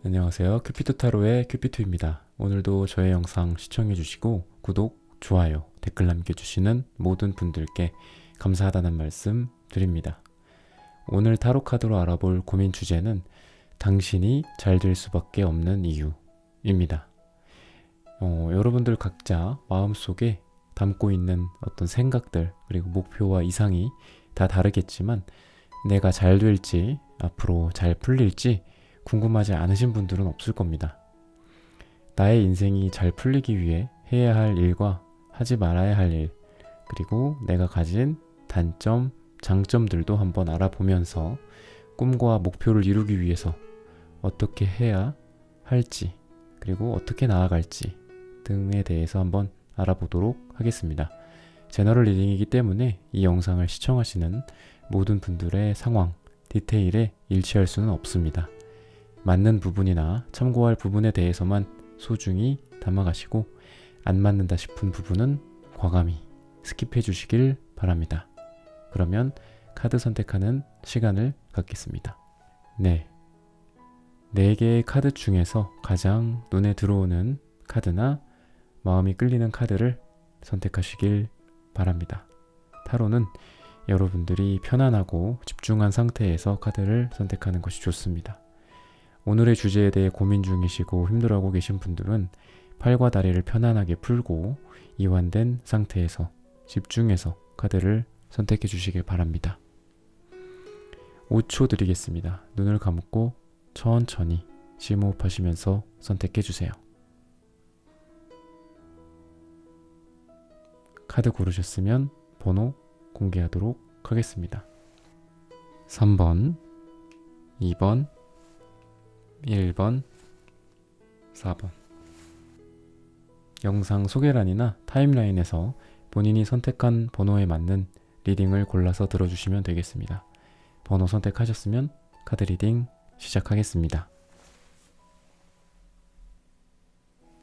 안녕하세요. 큐피트 타로의 큐피트입니다. 오늘도 저의 영상 시청해주시고 구독, 좋아요, 댓글 남겨주시는 모든 분들께 감사하다는 말씀 드립니다. 오늘 타로 카드로 알아볼 고민 주제는 당신이 잘 될 수밖에 없는 이유입니다. 여러분들 각자 마음속에 담고 있는 어떤 생각들 그리고 목표와 이상이 다 다르겠지만 내가 잘 될지 앞으로 잘 풀릴지 궁금하지 않으신 분들은 없을 겁니다. 나의 인생이 잘 풀리기 위해 해야 할 일과 하지 말아야 할 일, 그리고 내가 가진 단점, 장점들도 한번 알아보면서 꿈과 목표를 이루기 위해서 어떻게 해야 할지, 그리고 어떻게 나아갈지 등에 대해서 한번 알아보도록 하겠습니다. 제너럴 리딩이기 때문에 이 영상을 시청하시는 모든 분들의 상황, 디테일에 일치할 수는 없습니다. 맞는 부분이나 참고할 부분에 대해서만 소중히 담아가시고 안 맞는다 싶은 부분은 과감히 스킵해 주시길 바랍니다. 그러면 카드 선택하는 시간을 갖겠습니다. 네. 4개의 카드 중에서 가장 눈에 들어오는 카드나 마음이 끌리는 카드를 선택하시길 바랍니다. 타로는 여러분들이 편안하고 집중한 상태에서 카드를 선택하는 것이 좋습니다. 오늘의 주제에 대해 고민 중이시고 힘들어하고 계신 분들은 팔과 다리를 편안하게 풀고 이완된 상태에서 집중해서 카드를 선택해 주시길 바랍니다. 5초 드리겠습니다. 눈을 감고 천천히 심호흡하시면서 선택해 주세요. 카드 고르셨으면 번호 공개하도록 하겠습니다. 3번, 2번, 1번, 4번. 영상 소개란이나 타임라인에서 본인이 선택한 번호에 맞는 리딩을 골라서 들어주시면 되겠습니다. 번호 선택하셨으면 카드 리딩 시작하겠습니다.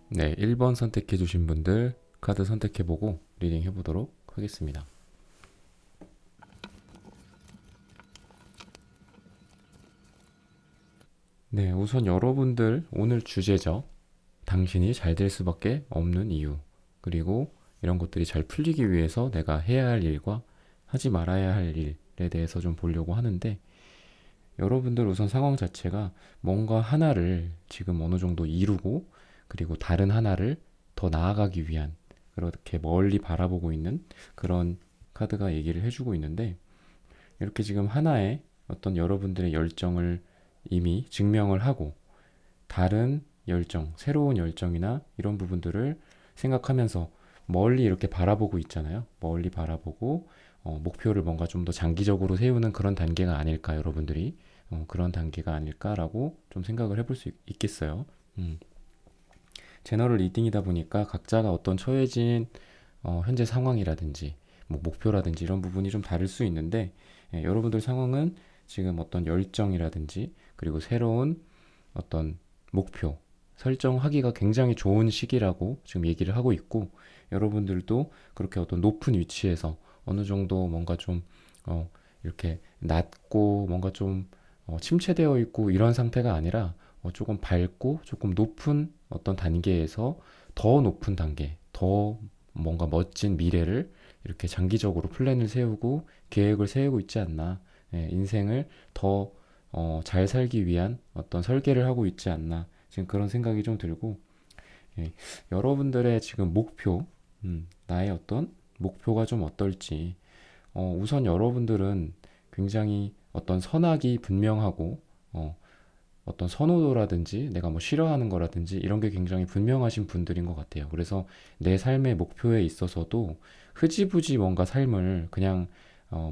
네, 1번 선택해주신 분들 카드 선택해보고 리딩 해보도록 하겠습니다. 네, 우선 여러분들 오늘 주제죠. 당신이 잘 될 수밖에 없는 이유, 그리고 이런 것들이 잘 풀리기 위해서 내가 해야 할 일과 하지 말아야 할 일에 대해서 좀 보려고 하는데, 여러분들 우선 상황 자체가 뭔가 하나를 지금 어느 정도 이루고 그리고 다른 하나를 더 나아가기 위한 그렇게 멀리 바라보고 있는 그런 카드가 얘기를 해주고 있는데, 이렇게 지금 하나의 어떤 여러분들의 열정을 이미 증명을 하고 다른 열정, 새로운 열정이나 이런 부분들을 생각하면서 멀리 이렇게 바라보고 있잖아요. 멀리 바라보고 목표를 뭔가 좀 더 장기적으로 세우는 그런 단계가 아닐까, 여러분들이 그런 단계가 아닐까라고 좀 생각을 해볼 수 있겠어요. 제너럴 리딩이다 보니까 각자가 어떤 처해진 현재 상황이라든지 뭐 목표라든지 이런 부분이 좀 다를 수 있는데, 여러분들 상황은 지금 어떤 열정이라든지 그리고 새로운 어떤 목표 설정하기가 굉장히 좋은 시기라고 지금 얘기를 하고 있고, 여러분들도 그렇게 어떤 높은 위치에서 어느 정도 뭔가 좀 이렇게 낮고 뭔가 좀 침체되어 있고 이런 상태가 아니라 조금 밝고 조금 높은 어떤 단계에서 더 높은 단계, 더 뭔가 멋진 미래를 이렇게 장기적으로 플랜을 세우고 계획을 세우고 있지 않나. 인생을 더 잘 살기 위한 어떤 설계를 하고 있지 않나, 지금 그런 생각이 좀 들고, 여러분들의 지금 목표, 나의 어떤 목표가 좀 어떨지, 우선 여러분들은 굉장히 어떤 선악이 분명하고 어떤 선호도라든지 내가 뭐 싫어하는 거라든지 이런 게 굉장히 분명하신 분들인 것 같아요. 그래서 내 삶의 목표에 있어서도 흐지부지 뭔가 삶을 그냥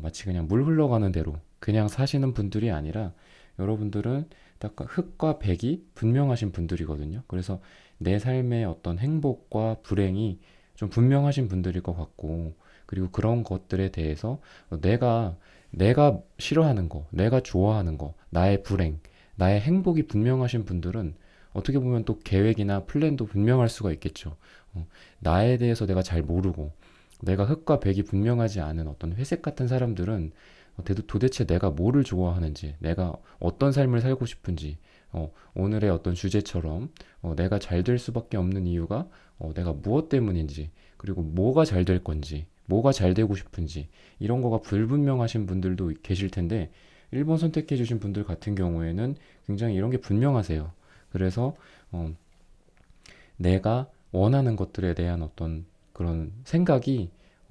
마치 그냥 물 흘러가는 대로 그냥 사시는 분들이 아니라, 여러분들은 딱 흑과 백이 분명하신 분들이거든요. 그래서 내 삶의 어떤 행복과 불행이 좀 분명하신 분들일 것 같고, 그리고 그런 것들에 대해서 내가 싫어하는 거, 내가 좋아하는 거, 나의 불행, 나의 행복이 분명하신 분들은 어떻게 보면 또 계획이나 플랜도 분명할 수가 있겠죠. 나에 대해서 내가 잘 모르고 내가 흑과 백이 분명하지 않은 어떤 회색 같은 사람들은 도대체 내가 뭐를 좋아하는지, 내가 어떤 삶을 살고 싶은지 오늘의 어떤 주제처럼 내가 잘 될 수밖에 없는 이유가 내가 무엇 때문인지, 그리고 뭐가 잘 될 건지, 뭐가 잘 되고 싶은지, 이런 거가 불분명하신 분들도 계실 텐데, 1번 선택해 주신 분들 같은 경우에는 굉장히 이런 게 분명하세요. 그래서 내가 원하는 것들에 대한 어떤 그런 생각이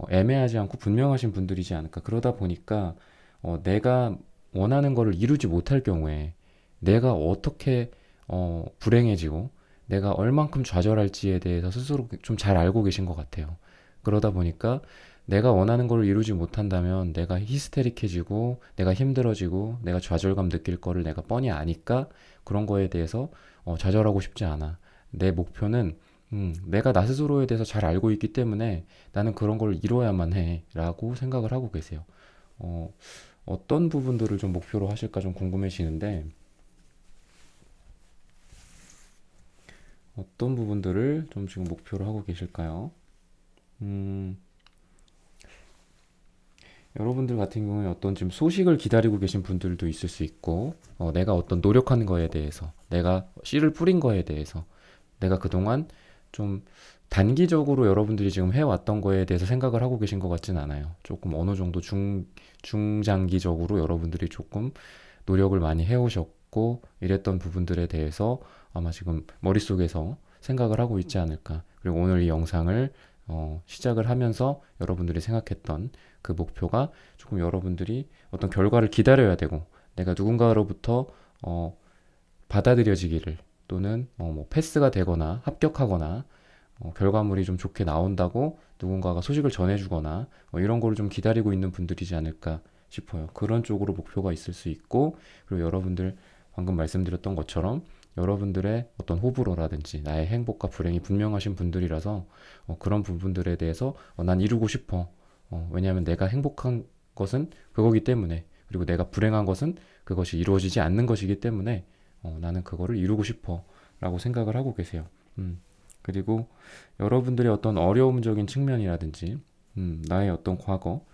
애매하지 않고 분명하신 분들이지 않을까. 그러다 보니까 내가 원하는 거를 이루지 못할 경우에 내가 어떻게 불행해지고 내가 얼만큼 좌절할지에 대해서 스스로 좀 잘 알고 계신 것 같아요. 그러다 보니까 내가 원하는 걸 이루지 못한다면 내가 히스테릭해지고 내가 힘들어지고 내가 좌절감 느낄 거를 내가 뻔히 아니까 그런 거에 대해서 좌절하고 싶지 않아. 내 목표는 내가 나 스스로에 대해서 잘 알고 있기 때문에 나는 그런 걸 이뤄야만 해 라고 생각을 하고 계세요. 어, 어떤 부분들을 좀 목표로 하실까 좀 궁금해지는데 어떤 부분들을 좀 지금 목표로 하고 계실까요? 음, 여러분들 같은 경우에 어떤 지금 소식을 기다리고 계신 분들도 있을 수 있고, 내가 어떤 노력하는 거에 대해서, 내가 씨를 뿌린 거에 대해서, 내가 그동안 좀 단기적으로 여러분들이 지금 해왔던 거에 대해서 생각을 하고 계신 것 같진 않아요. 조금 어느 정도 중장기적으로 여러분들이 조금 노력을 많이 해오셨고, 이랬던 부분들에 대해서 아마 지금 머릿속에서 생각을 하고 있지 않을까. 그리고 오늘 이 영상을 시작을 하면서 여러분들이 생각했던 그 목표가 조금 여러분들이 어떤 결과를 기다려야 되고 내가 누군가로부터 받아들여지기를 또는 뭐 패스가 되거나 합격하거나 결과물이 좀 좋게 나온다고 누군가가 소식을 전해주거나 이런 거를 좀 기다리고 있는 분들이지 않을까 싶어요. 그런 쪽으로 목표가 있을 수 있고 그리고 여러분들 방금 말씀드렸던 것처럼 여러분들의 어떤 호불호라든지 나의 행복과 불행이 분명하신 분들이라서 그런 부분들에 대해서 난 이루고 싶어. 왜냐하면 내가 행복한 것은 그거기 때문에 그리고 내가 불행한 것은 그것이 이루어지지 않는 것이기 때문에 나는 그거를 이루고 싶어 라고 생각을 하고 계세요. 그리고 여러분들의 어떤 어려움적인 측면이라든지 나의 어떤 과거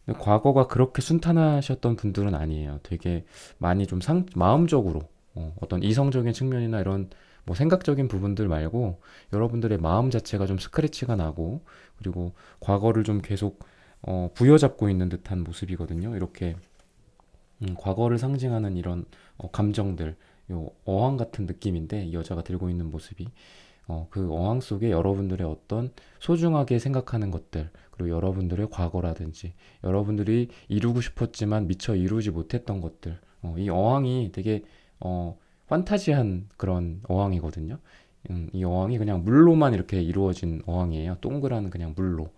근데 과거가 그렇게 순탄하셨던 분들은 아니에요. 되게 많이 좀 마음적으로 어떤 이성적인 측면이나 이런 뭐 생각적인 부분들 말고 여러분들의 마음 자체가 좀 스크래치가 나고 그리고 과거를 좀 계속 부여잡고 있는 듯한 모습이거든요. 이렇게 과거를 상징하는 이런 감정들, 요 어항 같은 느낌인데 이 여자가 들고 있는 모습이 그 어항 속에 여러분들의 어떤 소중하게 생각하는 것들, 그리고 여러분들의 과거라든지, 여러분들이 이루고 싶었지만 미처 이루지 못했던 것들, 이 어항이 되게, 판타지한 그런 어항이거든요. 이 어항이 그냥 물로만 이렇게 이루어진 어항이에요. 동그란 그냥 물로.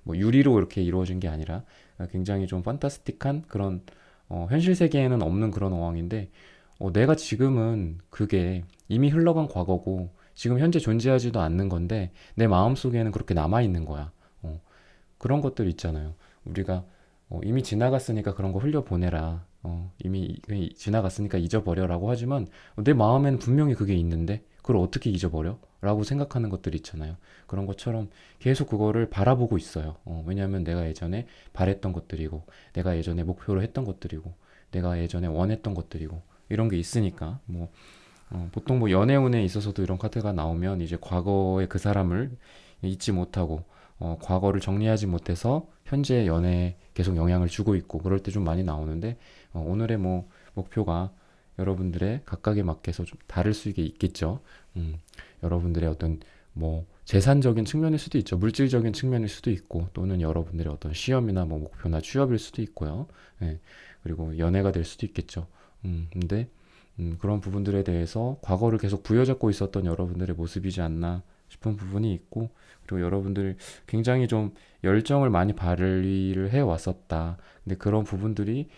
뭐 유리로 이렇게 이루어진 게 아니라 굉장히 좀 판타스틱한 그런, 현실 세계에는 없는 그런 어항인데, 내가 지금은 그게 이미 흘러간 과거고 지금 현재 존재하지도 않는 건데 내 마음속에는 그렇게 남아 있는 거야. 그런 것들 있잖아요. 우리가 이미 지나갔으니까 그런 거 흘려보내라. 이미 지나갔으니까 잊어버려라고 하지만 내 마음에는 분명히 그게 있는데 그걸 어떻게 잊어버려? 라고 생각하는 것들 있잖아요. 그런 것처럼 계속 그거를 바라보고 있어요. 왜냐하면 내가 예전에 바랬던 것들이고 내가 예전에 목표로 했던 것들이고 내가 예전에 원했던 것들이고 이런 게 있으니까 뭐 보통 뭐 연애운에 있어서도 이런 카드가 나오면 이제 과거의 그 사람을 잊지 못하고 과거를 정리하지 못해서 현재 연애에 계속 영향을 주고 있고 그럴 때 좀 많이 나오는데 오늘의 뭐 목표가 여러분들의 각각에 맞게서 좀 다를 수 있겠죠. 여러분들의 어떤 뭐 재산적인 측면일 수도 있죠. 물질적인 측면일 수도 있고 또는 여러분들의 어떤 시험이나 뭐 목표나 취업일 수도 있고요. 예, 그리고 연애가 될 수도 있겠죠. 근데 그런 부분들에 대해서 과거를 계속 부여잡고 있었던 여러분들의 모습이지 않나 싶은 부분이 있고 그리고 여러분들 굉장히 좀 열정을 많이 발휘를 해 왔었다. 근데 그런 부분들이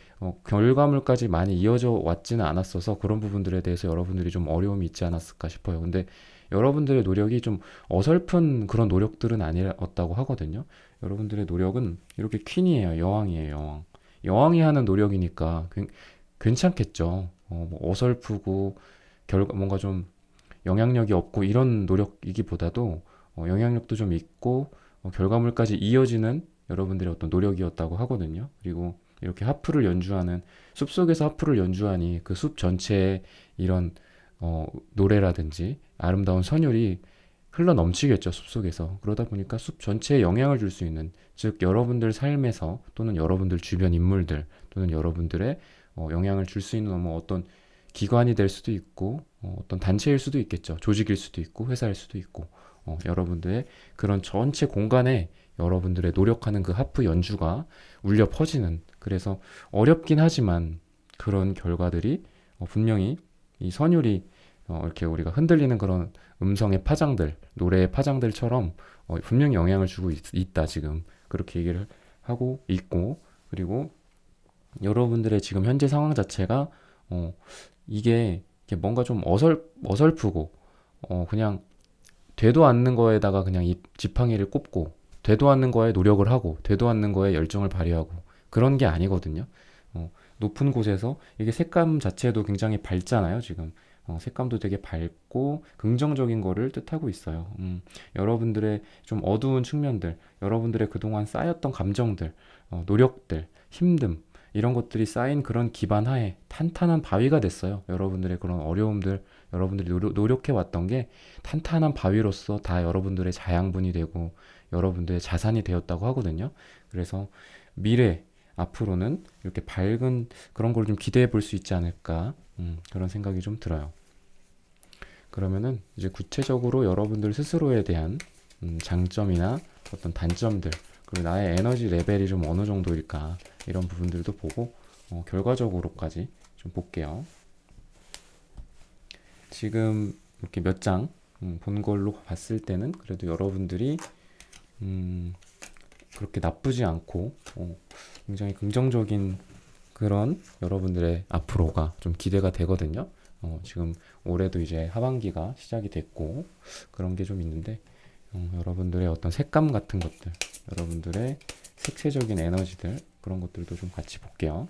결과물까지 많이 이어져 왔지는 않았어서 그런 부분들에 대해서 여러분들이 좀 어려움이 있지 않았을까 싶어요. 근데 여러분들의 노력이 좀 어설픈 그런 노력들은 아니었다고 하거든요. 여러분들의 노력은 이렇게 퀸이에요. 여왕이에요. 여왕. 여왕이 하는 노력이니까 괜찮겠죠. 뭐 어설프고 뭔가 좀 영향력이 없고 이런 노력이기보다도 영향력도 좀 있고 결과물까지 이어지는 여러분들의 어떤 노력이었다고 하거든요. 그리고 이렇게 하프를 연주하는 숲속에서 하프를 연주하니 그 숲 전체에 이런 노래라든지 아름다운 선율이 흘러 넘치겠죠, 숲속에서. 그러다 보니까 숲 전체에 영향을 줄 수 있는, 즉 여러분들 삶에서 또는 여러분들 주변 인물들 또는 여러분들의 영향을 줄 수 있는 어떤 기관이 될 수도 있고 어떤 단체일 수도 있겠죠. 조직일 수도 있고 회사일 수도 있고 여러분들의 그런 전체 공간에 여러분들의 노력하는 그 하프 연주가 울려 퍼지는, 그래서 어렵긴 하지만 그런 결과들이 분명히 이 선율이 이렇게 우리가 흔들리는 그런 음성의 파장들, 노래의 파장들처럼 분명히 영향을 주고 있다 지금 그렇게 얘기를 하고 있고, 그리고 여러분들의 지금 현재 상황 자체가 이게 뭔가 좀 어설프고 그냥 되도 않는 거에다가 그냥 이 지팡이를 꼽고 되도 않는 거에 노력을 하고 되도 않는 거에 열정을 발휘하고 그런 게 아니거든요. 높은 곳에서 이게 색감 자체도 굉장히 밝잖아요, 지금. 색감도 되게 밝고 긍정적인 거를 뜻하고 있어요. 여러분들의 좀 어두운 측면들, 여러분들의 그동안 쌓였던 감정들, 노력들, 힘듦, 이런 것들이 쌓인 그런 기반 하에 탄탄한 바위가 됐어요. 여러분들의 그런 어려움들, 여러분들이 노력해왔던 게 탄탄한 바위로서 다 여러분들의 자양분이 되고 여러분들의 자산이 되었다고 하거든요. 그래서 미래, 앞으로는 이렇게 밝은 그런 걸 좀 기대해 볼 수 있지 않을까, 그런 생각이 좀 들어요. 그러면은 이제 구체적으로 여러분들 스스로에 대한 장점이나 어떤 단점들, 그리고 나의 에너지 레벨이 좀 어느 정도일까, 이런 부분들도 보고 결과적으로까지 좀 볼게요. 지금 이렇게 몇 장 본 걸로 봤을 때는 그래도 여러분들이 그렇게 나쁘지 않고 굉장히 긍정적인 그런 여러분들의 앞으로가 좀 기대가 되거든요. 지금 올해도 이제 하반기가 시작이 됐고 그런 게 좀 있는데 여러분들의 어떤 색감 같은 것들, 여러분들의 색채적인 에너지들, 그런 것들도 좀 같이 볼게요.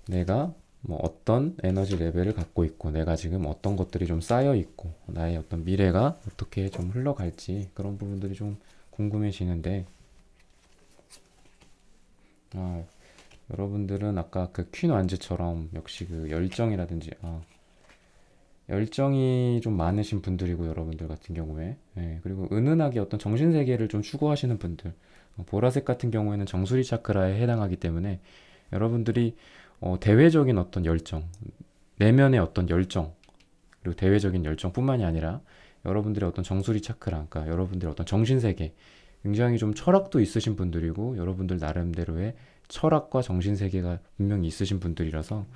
내가 뭐 어떤 에너지 레벨을 갖고 있고 내가 지금 어떤 것들이 좀 쌓여 있고 나의 어떤 미래가 어떻게 좀 흘러갈지, 그런 부분들이 좀 궁금해지는데, 여러분들은 아까 그 퀸 완즈처럼 역시 그 열정이라든지 열정이 좀 많으신 분들이고, 여러분들 같은 경우에 그리고 은은하게 어떤 정신세계를 좀 추구하시는 분들, 보라색 같은 경우에는 정수리 차크라에 해당하기 때문에 여러분들이 대외적인 어떤 열정, 내면의 어떤 열정, 그리고 대외적인 열정뿐만이 아니라 여러분들의 어떤 정수리 차크라, 그러니까 여러분들의 어떤 정신세계, 굉장히 좀 철학도 있으신 분들이고 여러분들 나름대로의 철학과 정신세계가 분명히 있으신 분들이라서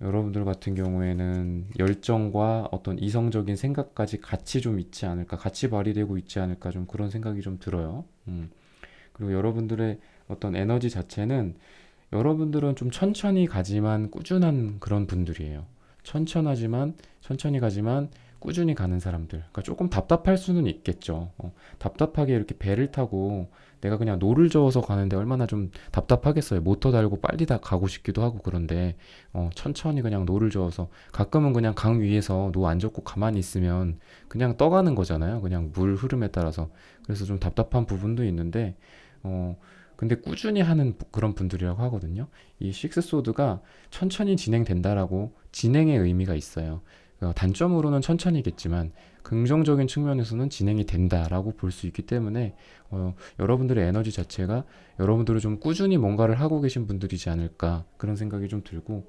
여러분들 같은 경우에는 열정과 어떤 이성적인 생각까지 같이 좀 있지 않을까, 같이 발휘되고 있지 않을까, 좀 그런 생각이 좀 들어요. 그리고 여러분들의 어떤 에너지 자체는, 여러분들은 좀 천천히 가지만 꾸준한 그런 분들이에요. 천천히 가지만 꾸준히 가는 사람들. 그러니까 조금 답답할 수는 있겠죠. 답답하게 이렇게 배를 타고 내가 그냥 노를 저어서 가는데 얼마나 좀 답답하겠어요. 모터 달고 빨리 다 가고 싶기도 하고. 그런데 천천히 그냥 노를 저어서, 가끔은 그냥 강 위에서 노 안 젓고 가만히 있으면 그냥 떠가는 거잖아요. 그냥 물 흐름에 따라서. 그래서 좀 답답한 부분도 있는데 근데 꾸준히 하는 그런 분들이라고 하거든요. 이 식스소드가 천천히 진행된다라고, 진행의 의미가 있어요. 단점으로는 천천히겠지만 긍정적인 측면에서는 진행이 된다라고 볼 수 있기 때문에 여러분들의 에너지 자체가 여러분들은 좀 꾸준히 뭔가를 하고 계신 분들이지 않을까, 그런 생각이 좀 들고,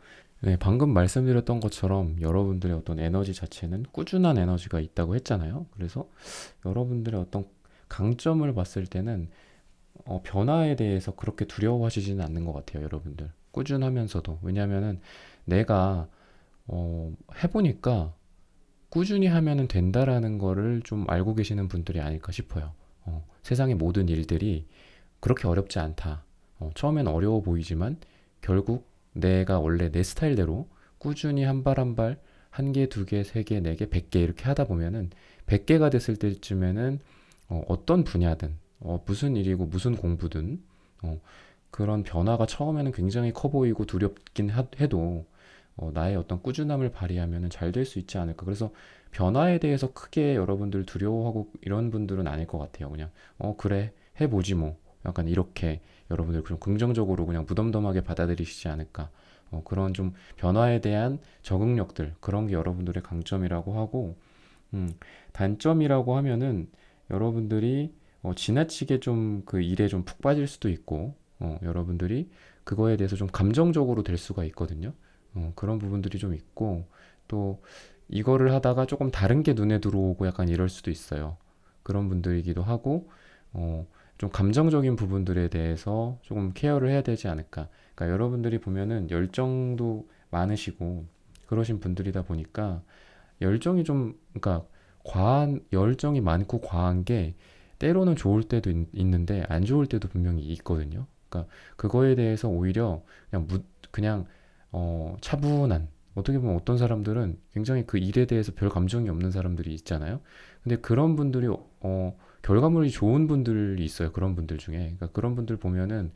방금 말씀드렸던 것처럼 여러분들의 어떤 에너지 자체는 꾸준한 에너지가 있다고 했잖아요. 그래서 여러분들의 어떤 강점을 봤을 때는 변화에 대해서 그렇게 두려워하시지는 않는 것 같아요, 여러분들. 꾸준하면서도. 왜냐면은 내가 해보니까 꾸준히 하면은 된다라는 거를 좀 알고 계시는 분들이 아닐까 싶어요. 세상의 모든 일들이 그렇게 어렵지 않다. 처음엔 어려워 보이지만 결국 내가 원래 내 스타일대로 꾸준히 한 발 한 발, 한 개, 두 개, 세 개, 네 개, 100개 이렇게 하다 보면은 100개가 됐을 때쯤에는 어떤 분야든 무슨 일이고 무슨 공부든 그런 변화가 처음에는 굉장히 커 보이고 두렵긴 해도 나의 어떤 꾸준함을 발휘하면 잘 될 수 있지 않을까. 그래서 변화에 대해서 크게 여러분들 두려워하고 이런 분들은 아닐 것 같아요. 그냥 그래 해보지 뭐, 약간 이렇게 여러분들 좀 긍정적으로 그냥 무덤덤하게 받아들이시지 않을까. 그런 좀 변화에 대한 적응력들, 그런 게 여러분들의 강점이라고 하고, 음, 단점이라고 하면은 여러분들이 지나치게 좀 그 일에 좀 푹 빠질 수도 있고, 여러분들이 그거에 대해서 좀 감정적으로 될 수가 있거든요. 그런 부분들이 좀 있고, 또 이거를 하다가 조금 다른 게 눈에 들어오고 약간 이럴 수도 있어요. 그런 분들이기도 하고, 어, 좀 감정적인 부분들에 대해서 조금 케어를 해야 되지 않을까. 그러니까 여러분들이 보면은 열정도 많으시고 그러신 분들이다 보니까 열정이 좀, 그러니까 과한, 열정이 많고 과한 게 때로는 좋을 때도 있는데 안 좋을 때도 분명히 있거든요. 그러니까 그거에 대해서 오히려 그냥 차분한, 어떻게 보면 어떤 사람들은 굉장히 그 일에 대해서 별 감정이 없는 사람들이 있잖아요. 근데 그런 분들이 결과물이 좋은 분들이 있어요. 그런 분들 중에. 그러니까 그런 분들 보면은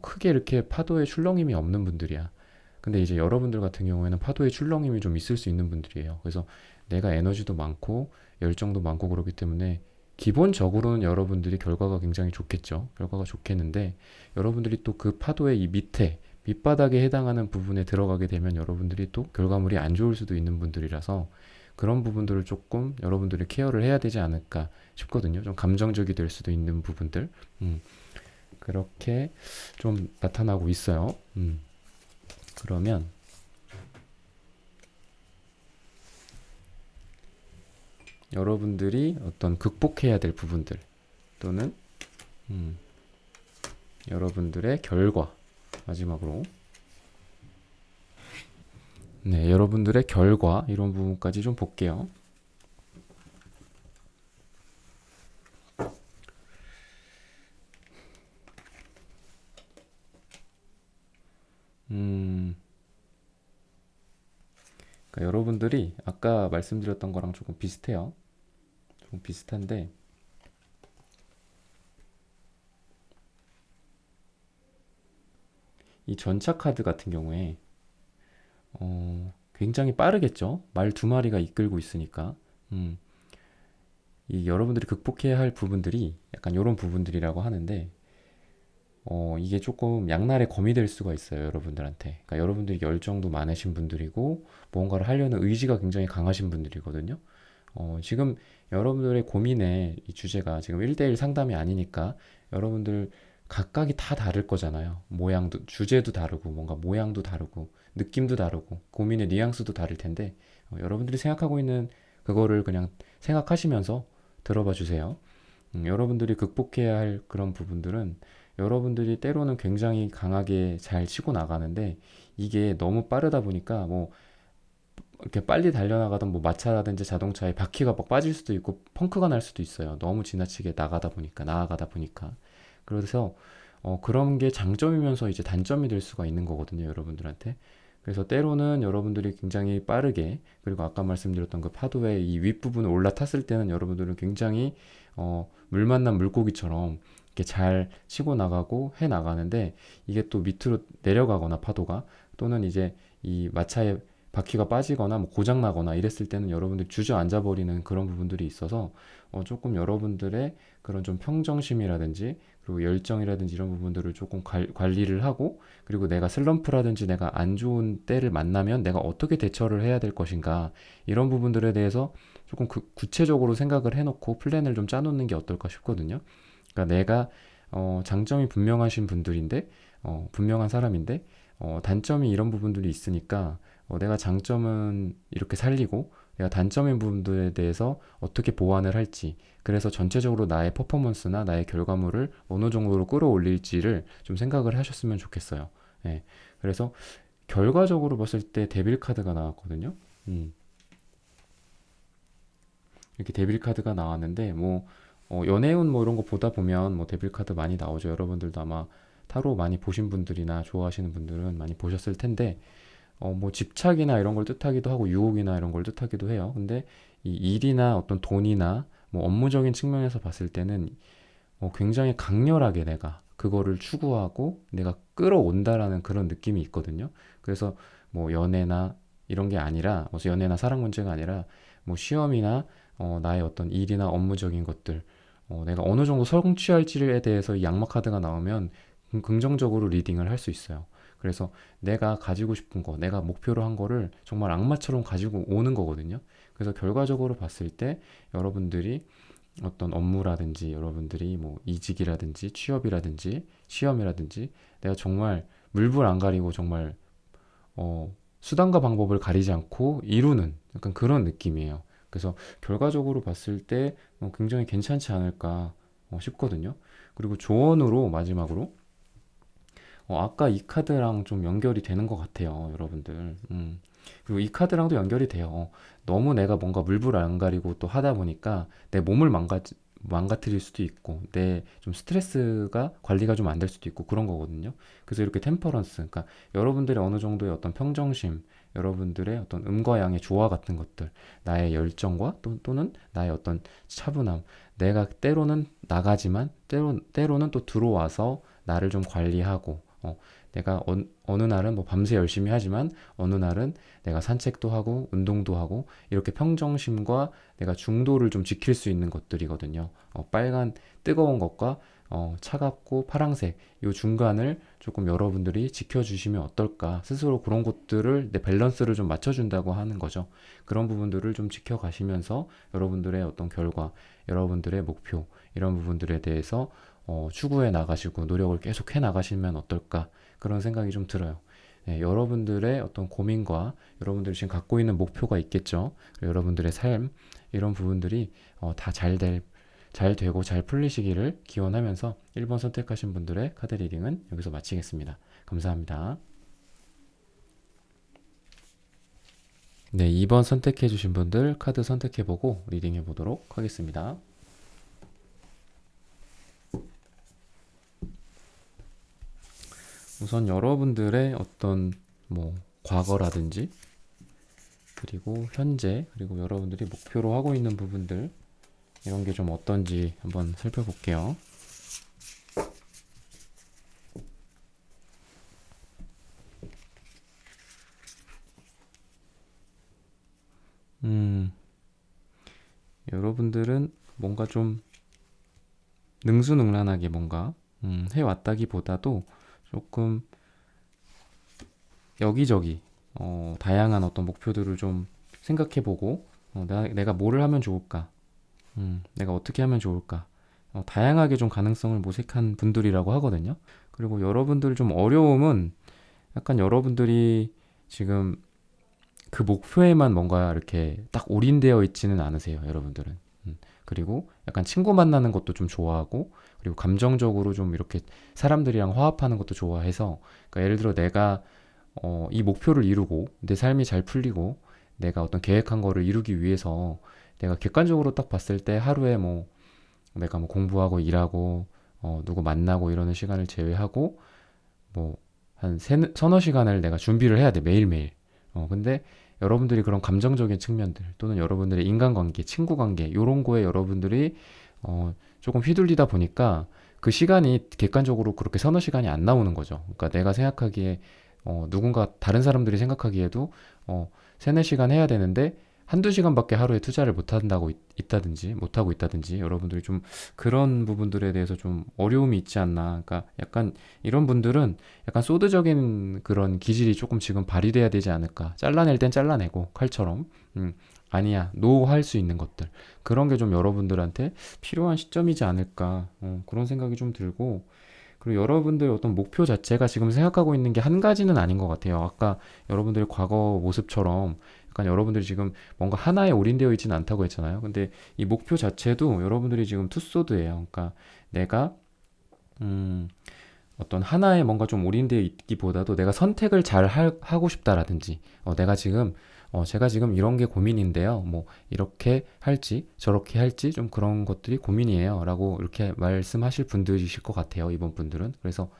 크게 이렇게 파도에 출렁임이 없는 분들이야. 근데 이제 여러분들 같은 경우에는 파도에 출렁임이 좀 있을 수 있는 분들이에요. 그래서 내가 에너지도 많고 열정도 많고 그렇기 때문에 기본적으로는 여러분들이 결과가 굉장히 좋겠죠. 결과가 좋겠는데 여러분들이 또 그 파도의 이 밑에 밑바닥에 해당하는 부분에 들어가게 되면 여러분들이 또 결과물이 안 좋을 수도 있는 분들이라서 그런 부분들을 조금 여러분들이 케어를 해야 되지 않을까 싶거든요. 좀 감정적이 될 수도 있는 부분들. 음, 그렇게 좀 나타나고 있어요. 그러면 여러분들이 어떤 극복해야 될 부분들 또는 음, 여러분들의 결과 마지막으로 네, 여러분들의 결과 이런 부분까지 좀 볼게요. 음, 그러니까 여러분들이 아까 말씀드렸던 거랑 조금 비슷해요. 조금 비슷한데 이 전차 카드 같은 경우에 굉장히 빠르겠죠. 말 두 마리가 이끌고 있으니까. 음, 이 여러분들이 극복해야 할 부분들이 약간 이런 부분들이라고 하는데 이게 조금 양날의 검이 될 수가 있어요, 여러분들한테. 그러니까 여러분들이 열정도 많으신 분들이고 뭔가를 하려는 의지가 굉장히 강하신 분들이거든요. 지금 여러분들의 고민의 이 주제가 지금 1대1 상담이 아니니까 여러분들 각각이 다 다를 거잖아요. 모양도, 주제도 다르고, 뭔가 모양도 다르고, 느낌도 다르고, 고민의 뉘앙스도 다를 텐데, 여러분들이 생각하고 있는 그거를 그냥 생각하시면서 들어봐 주세요. 여러분들이 극복해야 할 그런 부분들은 여러분들이 때로는 굉장히 강하게 잘 치고 나가는데 이게 너무 빠르다 보니까 뭐 이렇게 빨리 달려나가던 뭐 마차라든지 자동차에 바퀴가 막 빠질 수도 있고 펑크가 날 수도 있어요. 너무 지나치게 나아가다 보니까. 그래서 그런 게 장점이면서 이제 단점이 될 수가 있는 거거든요, 여러분들한테. 그래서 때로는 여러분들이 굉장히 빠르게 그리고 아까 말씀드렸던 그 파도의 이 윗부분을 올라탔을 때는 여러분들은 굉장히 물 만난 물고기처럼 이렇게 잘 치고 나가고 해 나가는데 이게 또 밑으로 내려가거나 파도가 또는 이제 이 마차에 바퀴가 빠지거나 뭐 고장 나거나 이랬을 때는 여러분들이 주저앉아 버리는 그런 부분들이 있어서 조금 여러분들의 그런 좀 평정심이라든지 그리고 열정이라든지 이런 부분들을 조금 관리를 하고 그리고 내가 슬럼프라든지 내가 안 좋은 때를 만나면 내가 어떻게 대처를 해야 될 것인가 이런 부분들에 대해서 조금 구체적으로 생각을 해놓고 플랜을 좀 짜놓는 게 어떨까 싶거든요. 그러니까 내가 장점이 분명하신 분들인데 분명한 사람인데 단점이 이런 부분들이 있으니까 내가 장점은 이렇게 살리고 내가 단점인 부분들에 대해서 어떻게 보완을 할지 그래서 전체적으로 나의 퍼포먼스나 나의 결과물을 어느 정도로 끌어올릴지를 좀 생각을 하셨으면 좋겠어요. 예. 그래서 결과적으로 봤을 때 데빌 카드가 나왔거든요. 음. 이렇게 데빌 카드가 나왔는데 뭐 연애운 뭐 이런 거 보다 보면 뭐 데빌 카드 많이 나오죠. 여러분들도 아마 타로 많이 보신 분들이나 좋아하시는 분들은 많이 보셨을 텐데 뭐 집착이나 이런 걸 뜻하기도 하고 유혹이나 이런 걸 뜻하기도 해요. 근데 이 일이나 어떤 돈이나 뭐 업무적인 측면에서 봤을 때는 굉장히 강렬하게 내가 그거를 추구하고 내가 끌어온다라는 그런 느낌이 있거든요. 그래서 뭐 연애나 이런 게 아니라, 무슨 연애나 사랑 문제가 아니라 뭐 시험이나 나의 어떤 일이나 업무적인 것들, 내가 어느 정도 성취할지에 대해서 이 양막 카드가 나오면 긍정적으로 리딩을 할 수 있어요. 그래서 내가 가지고 싶은 거, 내가 목표로 한 거를 정말 악마처럼 가지고 오는 거거든요. 그래서 결과적으로 봤을 때 여러분들이 어떤 업무라든지 여러분들이 뭐 이직이라든지 취업이라든지 시험이라든지 내가 정말 물불 안 가리고 정말 수단과 방법을 가리지 않고 이루는 약간 그런 느낌이에요. 그래서 결과적으로 봤을 때 굉장히 괜찮지 않을까 싶거든요. 그리고 조언으로 마지막으로 아까 이 카드랑 좀 연결이 되는 것 같아요, 여러분들. 그리고 이 카드랑도 연결이 돼요. 너무 내가 뭔가 물불 안 가리고 또 하다 보니까 내 몸을 망가뜨릴 수도 있고, 내 좀 스트레스가 관리가 좀 안 될 수도 있고 그런 거거든요. 그래서 이렇게 템퍼런스, 그러니까 여러분들의 어느 정도의 어떤 평정심, 여러분들의 어떤 음과 양의 조화 같은 것들, 나의 열정과 또는 나의 어떤 차분함, 내가 때로는 나가지만 때로는 또 들어와서 나를 좀 관리하고, 내가 어느 날은 뭐 밤새 열심히 하지만 어느 날은 내가 산책도 하고 운동도 하고 이렇게 평정심과 내가 중도를 좀 지킬 수 있는 것들이거든요. 빨간 뜨거운 것과 차갑고 파랑색 이 중간을 조금 여러분들이 지켜주시면 어떨까, 스스로 그런 것들을 내 밸런스를 좀 맞춰준다고 하는 거죠. 그런 부분들을 좀 지켜가시면서 여러분들의 어떤 결과, 여러분들의 목표 이런 부분들에 대해서 추구해 나가시고 노력을 계속 해 나가시면 어떨까, 그런 생각이 좀 들어요. 네, 여러분들의 어떤 고민과 여러분들이 지금 갖고 있는 목표가 있겠죠. 여러분들의 삶 이런 부분들이 다 잘 되고 잘 풀리시기를 기원하면서 1번 선택하신 분들의 카드 리딩은 여기서 마치겠습니다. 감사합니다. 네, 2번 선택해 주신 분들 카드 선택해보고 리딩해 보도록 하겠습니다. 우선 여러분들의 어떤 뭐 과거라든지 그리고 현재 그리고 여러분들이 목표로 하고 있는 부분들 이런 게 좀 어떤지 한번 살펴볼게요. 여러분들은 뭔가 좀 능수능란하게 뭔가 해왔다기보다도 조금 여기저기 다양한 어떤 목표들을 좀 생각해보고 내가 뭐를 하면 좋을까, 내가 어떻게 하면 좋을까, 다양하게 좀 가능성을 모색한 분들이라고 하거든요. 그리고 여러분들 좀 어려움은 약간 여러분들이 지금 그 목표에만 뭔가 이렇게 딱 올인되어 있지는 않으세요, 여러분들은. 그리고 약간 친구 만나는 것도 좀 좋아하고, 그리고 감정적으로 좀 이렇게 사람들이랑 화합하는 것도 좋아해서, 그러니까 예를 들어 내가 이 목표를 이루고 내 삶이 잘 풀리고 내가 어떤 계획한 거를 이루기 위해서 내가 객관적으로 딱 봤을 때 하루에 뭐 내가 뭐 공부하고 일하고 누구 만나고 이러는 시간을 제외하고 뭐 한 서너 시간을 내가 준비를 해야 돼, 매일매일. 근데 여러분들이 그런 감정적인 측면들 또는 여러분들의 인간관계, 친구관계 이런 거에 여러분들이 조금 휘둘리다 보니까 그 시간이 객관적으로 그렇게 서너 시간이 안 나오는 거죠. 그러니까 내가 생각하기에 누군가 다른 사람들이 생각하기에도 세네 시간 해야 되는데 한두 시간밖에 하루에 투자를 못하고 있다든지 여러분들이 좀 그런 부분들에 대해서 좀 어려움이 있지 않나. 그러니까 약간 이런 분들은 약간 소드적인 그런 기질이 조금 지금 발휘돼야 되지 않을까. 잘라낼 땐 잘라내고 칼처럼 아니야 노 할 수 있는 것들, 그런 게 좀 여러분들한테 필요한 시점이지 않을까, 그런 생각이 좀 들고, 그리고 여러분들의 어떤 목표 자체가 지금 생각하고 있는 게 한 가지는 아닌 것 같아요. 아까 여러분들의 과거 모습처럼 약간 여러분들이 지금 뭔가 하나에 올인되어 있지는 않다고 했잖아요. 근데 이 목표 자체도 여러분들이 지금 투소드예요. 그러니까 내가 어떤 하나에 뭔가 좀 올인되어 있기보다도 내가 선택을 잘 하고 싶다라든지, 제가 지금 이런 게 고민인데요. 뭐 이렇게 할지 저렇게 할지 좀 그런 것들이 고민이에요. 라고 이렇게 말씀하실 분들이실 것 같아요, 이번 분들은. 그래서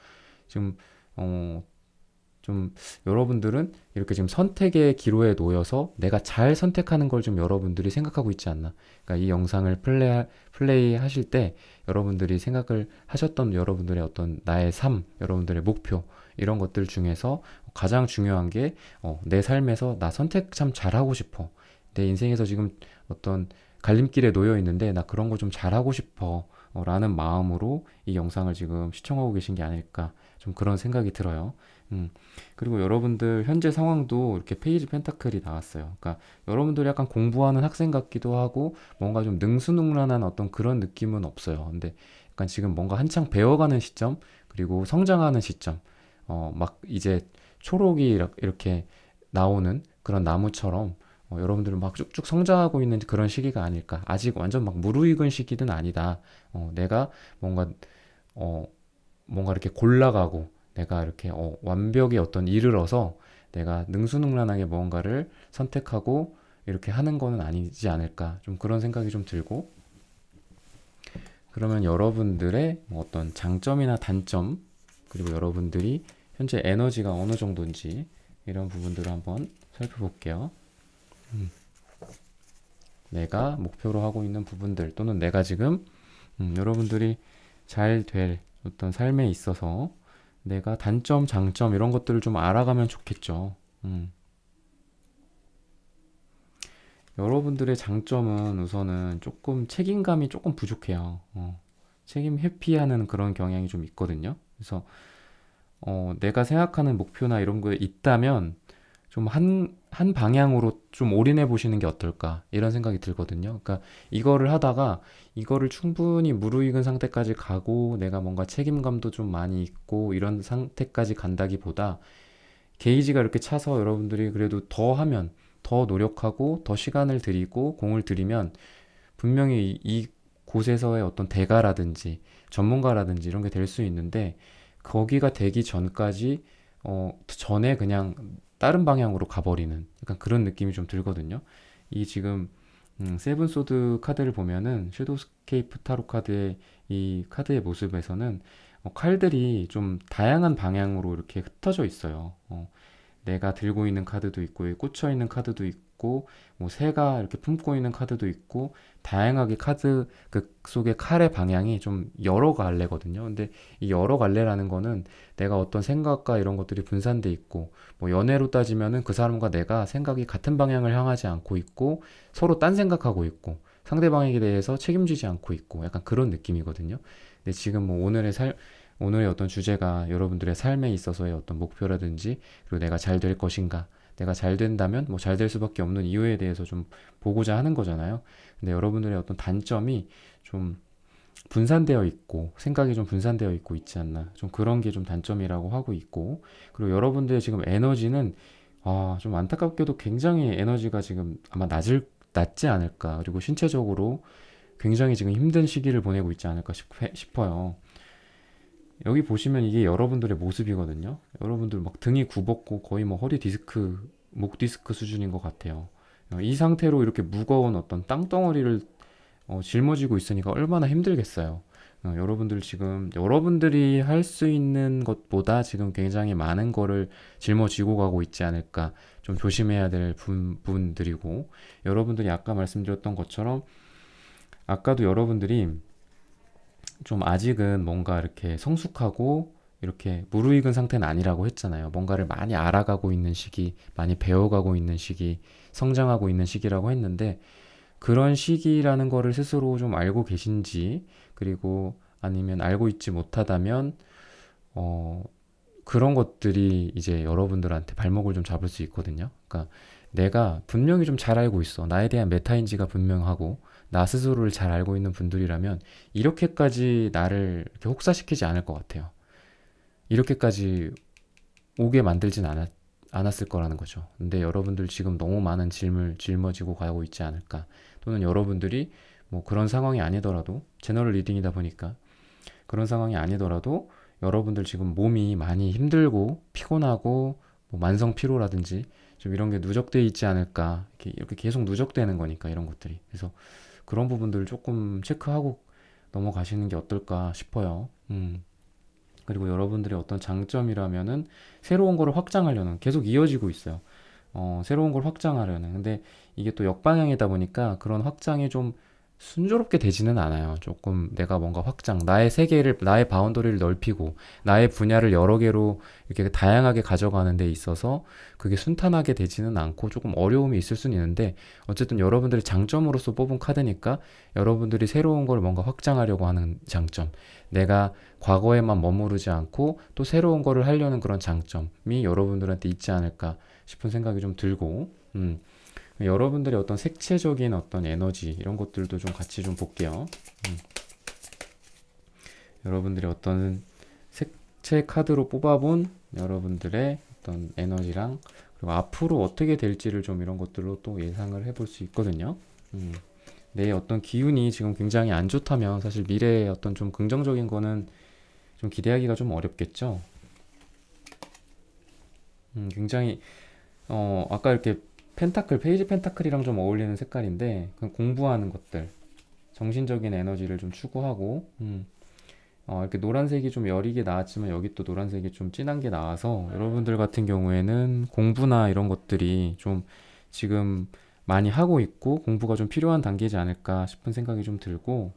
지금 좀 여러분들은 이렇게 지금 선택의 기로에 놓여서 내가 잘 선택하는 걸 좀 여러분들이 생각하고 있지 않나. 그러니까 이 영상을 플레이 하실 때 여러분들이 생각을 하셨던 여러분들의 어떤 나의 삶, 여러분들의 목표 이런 것들 중에서 가장 중요한 게 내 삶에서 나 선택 참 잘하고 싶어. 내 인생에서 지금 어떤 갈림길에 놓여 있는데 나 그런 거 좀 잘하고 싶어. 라는 마음으로 이 영상을 지금 시청하고 계신 게 아닐까 좀 그런 생각이 들어요. 음. 그리고 여러분들 현재 상황도 이렇게 페이지 펜타클이 나왔어요. 그러니까 여러분들이 약간 공부하는 학생 같기도 하고 뭔가 좀 능수능란한 어떤 그런 느낌은 없어요. 근데 약간 지금 뭔가 한창 배워가는 시점, 그리고 성장하는 시점, 막 이제 초록이 이렇게 나오는 그런 나무처럼 여러분들은 막 쭉쭉 성장하고 있는 그런 시기가 아닐까. 아직 완전 막 무르익은 시기는 아니다. 내가 뭔가 어, 뭔가 이렇게 골라가고 내가 이렇게 완벽에 어떤 이르러서 내가 능수능란하게 뭔가를 선택하고 이렇게 하는 거는 아니지 않을까. 좀 그런 생각이 좀 들고, 그러면 여러분들의 뭐 어떤 장점이나 단점, 그리고 여러분들이 현재 에너지가 어느 정도인지 이런 부분들을 한번 살펴볼게요. 음, 내가 목표로 하고 있는 부분들, 또는 내가 지금 여러분들이 잘 될 어떤 삶에 있어서 내가 단점, 장점 이런 것들을 좀 알아가면 좋겠죠. 여러분들의 장점은 우선은 조금 책임감이 조금 부족해요. 책임 회피하는 그런 경향이 좀 있거든요. 그래서 내가 생각하는 목표나 이런 거에 있다면 좀 한 방향으로 좀 올인해 보시는 게 어떨까 이런 생각이 들거든요. 그러니까 이거를 하다가 이거를 충분히 무르익은 상태까지 가고 내가 뭔가 책임감도 좀 많이 있고 이런 상태까지 간다기보다 게이지가 이렇게 차서 여러분들이 그래도 더 하면, 더 노력하고 더 시간을 들이고 공을 들이면 분명히 이 곳에서의 어떤 대가라든지 전문가라든지 이런 게 될 수 있는데, 거기가 되기 전까지 전에 그냥 다른 방향으로 가버리는 약간 그런 느낌이 좀 들거든요. 이 지금 세븐 소드 카드를 보면은 섀도우스케이프 타로 카드의 이 카드의 모습에서는 칼들이 좀 다양한 방향으로 이렇게 흩어져 있어요. 내가 들고 있는 카드도 있고 꽂혀 있는 카드도 있고 뭐 새가 이렇게 품고 있는 카드도 있고, 다양하게 카드 그 속의 칼의 방향이 좀 여러 갈래거든요. 근데 이 여러 갈래라는 거는 내가 어떤 생각과 이런 것들이 분산돼 있고, 뭐 연애로 따지면은 그 사람과 내가 생각이 같은 방향을 향하지 않고 있고 서로 딴 생각하고 있고 상대방에게 대해서 책임지지 않고 있고 약간 그런 느낌이거든요. 근데 지금 뭐 오늘의 어떤 주제가 여러분들의 삶에 있어서의 어떤 목표라든지, 그리고 내가 잘 될 것인가, 내가 잘 된다면 뭐 잘 될 수밖에 없는 이유에 대해서 좀 보고자 하는 거잖아요. 근데 여러분들의 어떤 단점이 좀 분산되어 있고 생각이 좀 분산되어 있고 있지 않나, 좀 그런 게 좀 단점이라고 하고 있고, 그리고 여러분들의 지금 에너지는 좀 안타깝게도 굉장히 에너지가 지금 아마 낮지 않을까, 그리고 신체적으로 굉장히 지금 힘든 시기를 보내고 있지 않을까 싶어요. 여기 보시면 이게 여러분들의 모습이거든요. 여러분들 막 등이 굽었고 거의 뭐 허리 디스크, 목 디스크 수준인 것 같아요. 이 상태로 이렇게 무거운 어떤 땅덩어리를 짊어지고 있으니까 얼마나 힘들겠어요. 여러분들 지금 여러분들이 할 수 있는 것보다 지금 굉장히 많은 거를 짊어지고 가고 있지 않을까, 좀 조심해야 될 부분들이고, 여러분들이 아까 말씀드렸던 것처럼 아까도 여러분들이 좀 아직은 뭔가 이렇게 성숙하고 이렇게 무르익은 상태는 아니라고 했잖아요. 뭔가를 많이 알아가고 있는 시기, 많이 배워가고 있는 시기, 성장하고 있는 시기라고 했는데, 그런 시기라는 거를 스스로 좀 알고 계신지, 그리고 아니면 알고 있지 못하다면 어, 그런 것들이 이제 여러분들한테 발목을 좀 잡을 수 있거든요. 그러니까 내가 분명히 좀 잘 알고 있어. 나에 대한 메타인지가 분명하고 나 스스로를 잘 알고 있는 분들이라면 이렇게까지 나를 이렇게 혹사시키지 않을 것 같아요. 이렇게까지 오게 만들진 않았을 거라는 거죠. 근데 여러분들 지금 너무 많은 짐을 짊어지고 가고 있지 않을까. 또는 여러분들이 뭐 그런 상황이 아니더라도, 제너럴 리딩이다 보니까 그런 상황이 아니더라도 여러분들 지금 몸이 많이 힘들고 피곤하고 뭐 만성 피로라든지 좀 이런 게 누적돼 있지 않을까, 이렇게 계속 누적되는 거니까 이런 것들이. 그래서 그런 부분들을 조금 체크하고 넘어가시는 게 어떨까 싶어요. 그리고 여러분들의 어떤 장점이라면은 새로운 거를 확장하려는, 계속 이어지고 있어요. 새로운 걸 확장하려는. 근데 이게 또 역방향이다 보니까 그런 확장이 좀 순조롭게 되지는 않아요. 조금 내가 뭔가 확장, 나의 세계를, 나의 바운더리를 넓히고, 나의 분야를 여러 개로 이렇게 다양하게 가져가는 데 있어서 그게 순탄하게 되지는 않고 조금 어려움이 있을 수는 있는데, 어쨌든 여러분들이 장점으로서 뽑은 카드니까 여러분들이 새로운 걸 뭔가 확장하려고 하는 장점, 내가 과거에만 머무르지 않고 또 새로운 거를 하려는 그런 장점이 여러분들한테 있지 않을까 싶은 생각이 좀 들고, 여러분들의 어떤 색채적인 어떤 에너지 이런 것들도 좀 같이 좀 볼게요. 여러분들이 어떤 색채 카드로 뽑아본 여러분들의 어떤 에너지랑 그리고 앞으로 어떻게 될지를 좀 이런 것들로 또 예상을 해볼 수 있거든요. 내 어떤 기운이 지금 굉장히 안 좋다면 사실 미래의 어떤 좀 긍정적인 거는 좀 기대하기가 좀 어렵겠죠. 굉장히 아까 이렇게 펜타클, 페이지 펜타클이랑 좀 어울리는 색깔인데, 그냥 공부하는 것들, 정신적인 에너지를 좀 추구하고, 이렇게 노란색이 좀 여리게 나왔지만 여기 또 노란색이 좀 진한 게 나와서 여러분들 같은 경우에는 공부나 이런 것들이 좀 지금 많이 하고 있고 공부가 좀 필요한 단계지 않을까 싶은 생각이 좀 들고,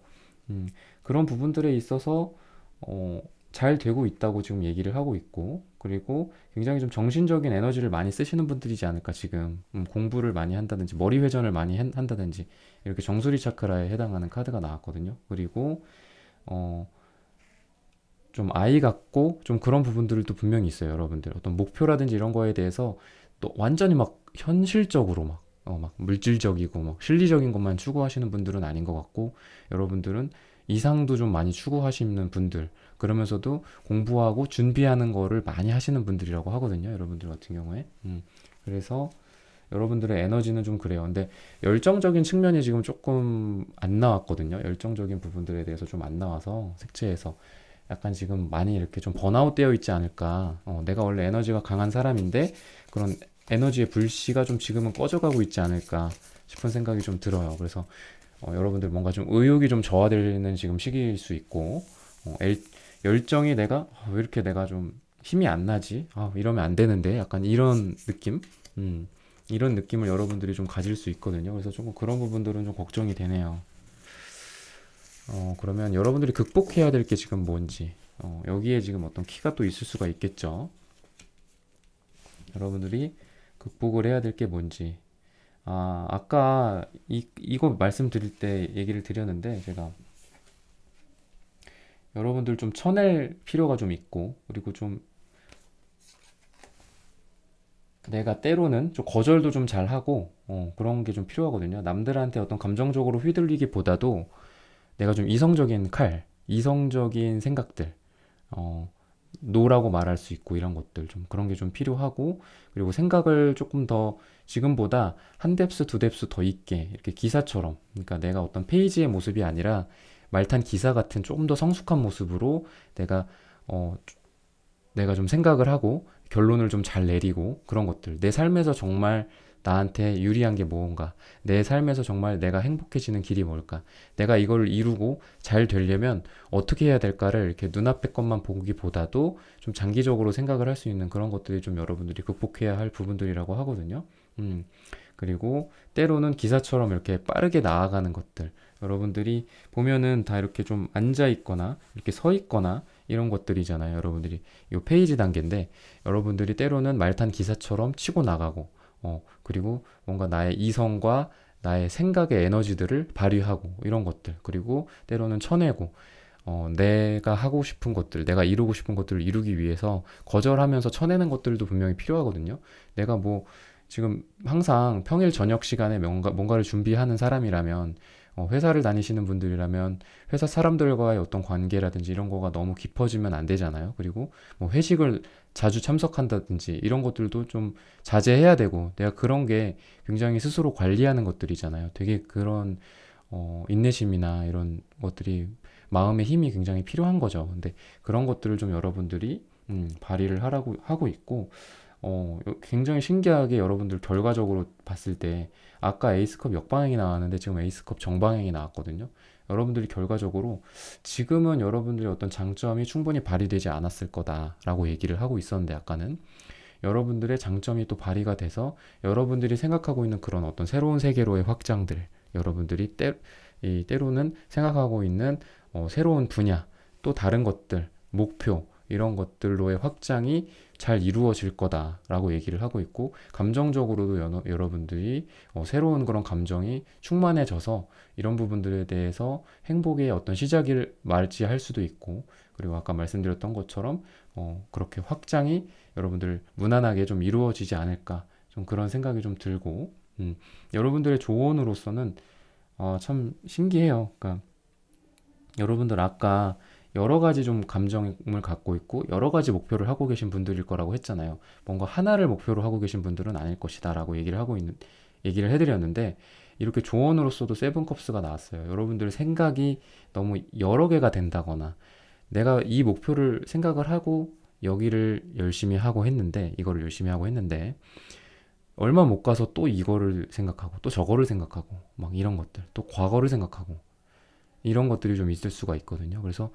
그런 부분들에 있어서 어, 잘 되고 있다고 지금 얘기를 하고 있고, 그리고 굉장히 좀 정신적인 에너지를 많이 쓰시는 분들이지 않을까 지금. 공부를 많이 한다든지 머리 회전을 많이 한다든지 이렇게 정수리 차크라에 해당하는 카드가 나왔거든요. 그리고 어, 좀 아이 같고 좀 그런 부분들도 분명히 있어요. 여러분들 어떤 목표라든지 이런 거에 대해서 또 완전히 막 현실적으로 막 물질적이고 막 실리적인 것만 추구하시는 분들은 아닌 것 같고, 여러분들은 이상도 좀 많이 추구하시는 분들, 그러면서도 공부하고 준비하는 거를 많이 하시는 분들이라고 하거든요. 여러분들 같은 경우에. 그래서 여러분들의 에너지는 좀 그래요. 근데 열정적인 측면이 지금 조금 안 나왔거든요. 열정적인 부분들에 대해서 좀 안 나와서 색채에서 약간 지금 많이 이렇게 좀 번아웃 되어 있지 않을까. 내가 원래 에너지가 강한 사람인데 그런 에너지의 불씨가 좀 지금은 꺼져가고 있지 않을까 싶은 생각이 좀 들어요. 그래서 여러분들 뭔가 좀 의욕이 좀 저하되는 지금 시기일 수 있고, 열정이 왜 이렇게 내가 좀 힘이 안 나지? 이러면 안 되는데 약간 이런 느낌? 이런 느낌을 여러분들이 좀 가질 수 있거든요. 그래서 조금 그런 부분들은 좀 걱정이 되네요. 그러면 여러분들이 극복해야 될 게 지금 뭔지, 여기에 지금 어떤 키가 또 있을 수가 있겠죠. 여러분들이 극복을 해야 될 게 뭔지. 아까 이거 말씀드릴 때 얘기를 드렸는데, 제가 여러분들 좀 쳐낼 필요가 좀 있고, 그리고 좀 내가 때로는 좀 거절도 좀 잘하고, 그런 게 좀 필요하거든요. 남들한테 어떤 감정적으로 휘둘리기보다도 내가 좀 이성적인 이성적인 생각들, 어, 노라고 말할 수 있고 이런 것들 좀 그런 게 좀 필요하고, 그리고 생각을 조금 더 지금보다 한 뎁스 두 뎁스 더 있게 이렇게 기사처럼, 그러니까 내가 어떤 페이지의 모습이 아니라 말탄 기사 같은 조금 더 성숙한 모습으로 내가 어, 내가 좀 생각을 하고 결론을 좀 잘 내리고, 그런 것들 내 삶에서 정말 나한테 유리한 게 뭔가, 내 삶에서 정말 내가 행복해지는 길이 뭘까, 내가 이걸 이루고 잘 되려면 어떻게 해야 될까를 이렇게 눈앞의 것만 보기보다도 좀 장기적으로 생각을 할 수 있는 그런 것들이 좀 여러분들이 극복해야 할 부분들이라고 하거든요. 음, 그리고 때로는 기사처럼 이렇게 빠르게 나아가는 것들, 여러분들이 보면은 다 이렇게 좀 앉아 있거나 이렇게 서 있거나 이런 것들이잖아요. 여러분들이 이 페이지 단계인데, 여러분들이 때로는 말탄 기사처럼 치고 나가고, 그리고 뭔가 나의 이성과 나의 생각의 에너지들을 발휘하고 이런 것들, 그리고 때로는 쳐내고, 내가 하고 싶은 것들, 내가 이루고 싶은 것들을 이루기 위해서 거절하면서 쳐내는 것들도 분명히 필요하거든요. 내가 뭐 지금 항상 평일 저녁 시간에 뭔가를 준비하는 사람이라면, 회사를 다니시는 분들이라면 회사 사람들과의 어떤 관계라든지 이런 거가 너무 깊어지면 안 되잖아요. 그리고 뭐 회식을 자주 참석한다든지 이런 것들도 좀 자제해야 되고, 내가 그런 게 굉장히 스스로 관리하는 것들이잖아요. 되게 그런 인내심이나 이런 것들이, 마음의 힘이 굉장히 필요한 거죠. 근데 그런 것들을 좀 여러분들이 발휘를 하라고 하고 있고, 굉장히 신기하게 여러분들 결과적으로 봤을 때 아까 에이스컵 역방향이 나왔는데 지금 에이스컵 정방향이 나왔거든요. 여러분들이 결과적으로 지금은 여러분들의 어떤 장점이 충분히 발휘되지 않았을 거다라고 얘기를 하고 있었는데, 아까는 여러분들의 장점이 또 발휘가 돼서 여러분들이 생각하고 있는 그런 어떤 새로운 세계로의 확장들, 여러분들이 이 때로는 생각하고 있는 새로운 분야, 또 다른 것들, 목표 이런 것들로의 확장이 잘 이루어질 거다라고 얘기를 하고 있고, 감정적으로도 여러분들이 새로운 그런 감정이 충만해져서 이런 부분들에 대해서 행복의 어떤 시작을 맞이할 수도 있고, 그리고 아까 말씀드렸던 것처럼 그렇게 확장이 여러분들 무난하게 좀 이루어지지 않을까, 좀 그런 생각이 좀 들고, 여러분들의 조언으로서는 참 신기해요. 그러니까 여러분들 아까 여러 가지 좀 감정을 갖고 있고 여러 가지 목표를 하고 계신 분들일 거라고 했잖아요. 뭔가 하나를 목표로 하고 계신 분들은 아닐 것이다라고 얘기를 해드렸는데, 이렇게 조언으로서도 세븐컵스가 나왔어요. 여러분들 생각이 너무 여러 개가 된다거나, 내가 이 목표를 생각을 하고 여기를 열심히 하고 했는데, 이거를 열심히 하고 했는데 얼마 못 가서 또 이거를 생각하고 또 저거를 생각하고 막 이런 것들, 또 과거를 생각하고 이런 것들이 좀 있을 수가 있거든요. 그래서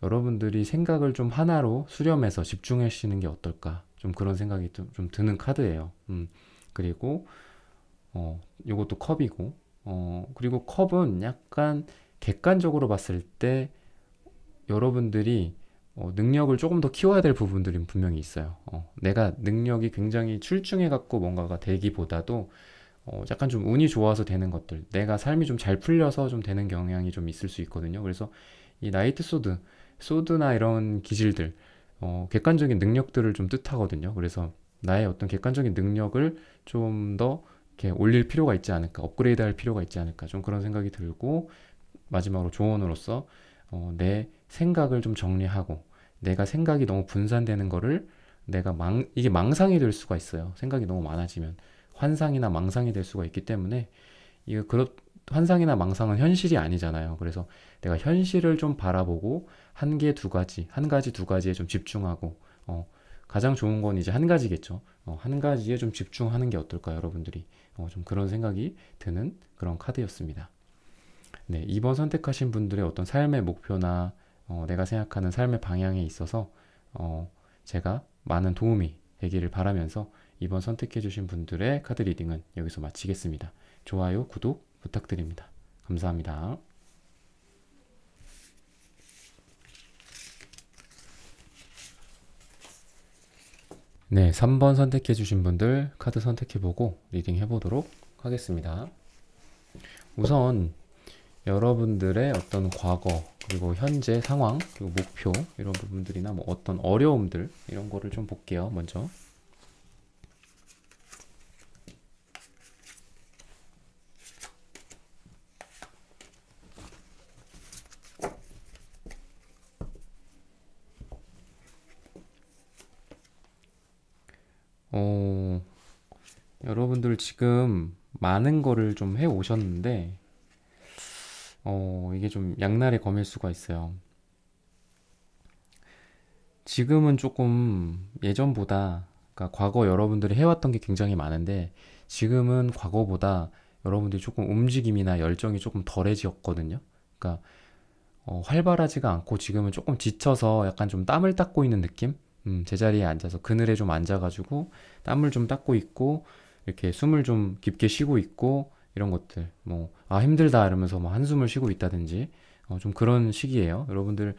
여러분들이 생각을 좀 하나로 수렴해서 집중하시는 게 어떨까, 좀 그런 생각이 좀 드는 카드예요. 그리고 요것도 컵이고, 그리고 컵은 약간 객관적으로 봤을 때 여러분들이 능력을 조금 더 키워야 될 부분들이 분명히 있어요. 내가 능력이 굉장히 출중해 갖고 뭔가가 되기보다도 약간 좀 운이 좋아서 되는 것들, 내가 삶이 좀 잘 풀려서 좀 되는 경향이 좀 있을 수 있거든요. 그래서 이 나이트 소드나 이런 기질들, 객관적인 능력들을 좀 뜻하거든요. 그래서 나의 어떤 객관적인 능력을 좀 더 이렇게 올릴 필요가 있지 않을까, 업그레이드 할 필요가 있지 않을까, 좀 그런 생각이 들고, 마지막으로 조언으로서 내 생각을 좀 정리하고, 내가 생각이 너무 분산되는 거를 이게 망상이 될 수가 있어요. 생각이 너무 많아지면 환상이나 망상이 될 수가 있기 때문에, 환상이나 망상은 현실이 아니잖아요. 그래서 내가 현실을 좀 바라보고 한 가지 두 가지에 좀 집중하고, 가장 좋은 건 이제 한 가지겠죠. 한 가지에 좀 집중하는 게 어떨까, 여러분들이. 좀 그런 생각이 드는 그런 카드였습니다. 네, 2번 선택하신 분들의 어떤 삶의 목표나 내가 생각하는 삶의 방향에 있어서 제가 많은 도움이 되기를 바라면서 2번 선택해주신 분들의 카드 리딩은 여기서 마치겠습니다. 좋아요, 구독 부탁드립니다. 감사합니다. 네, 3번 선택해주신 분들 카드 선택해보고 리딩 해보도록 하겠습니다. 우선 여러분들의 어떤 과거, 그리고 현재 상황, 그리고 목표, 이런 부분들이나 뭐 어떤 어려움들, 이런 거를 좀 볼게요. 먼저 여러분들 지금 많은 거를 좀 해 오셨는데 이게 좀 양날의 검일 수가 있어요. 지금은 조금 예전보다, 그러니까 과거 여러분들이 해왔던 게 굉장히 많은데, 지금은 과거보다 여러분들이 조금 움직임이나 열정이 조금 덜해졌거든요. 그러니까 활발하지가 않고 지금은 조금 지쳐서 약간 좀 땀을 닦고 있는 느낌? 제자리에 앉아서 그늘에 좀 앉아가지고 땀을 좀 닦고 있고, 이렇게 숨을 좀 깊게 쉬고 있고, 이런 것들, 뭐 힘들다 이러면서 뭐 한숨을 쉬고 있다든지, 좀 그런 시기예요. 여러분들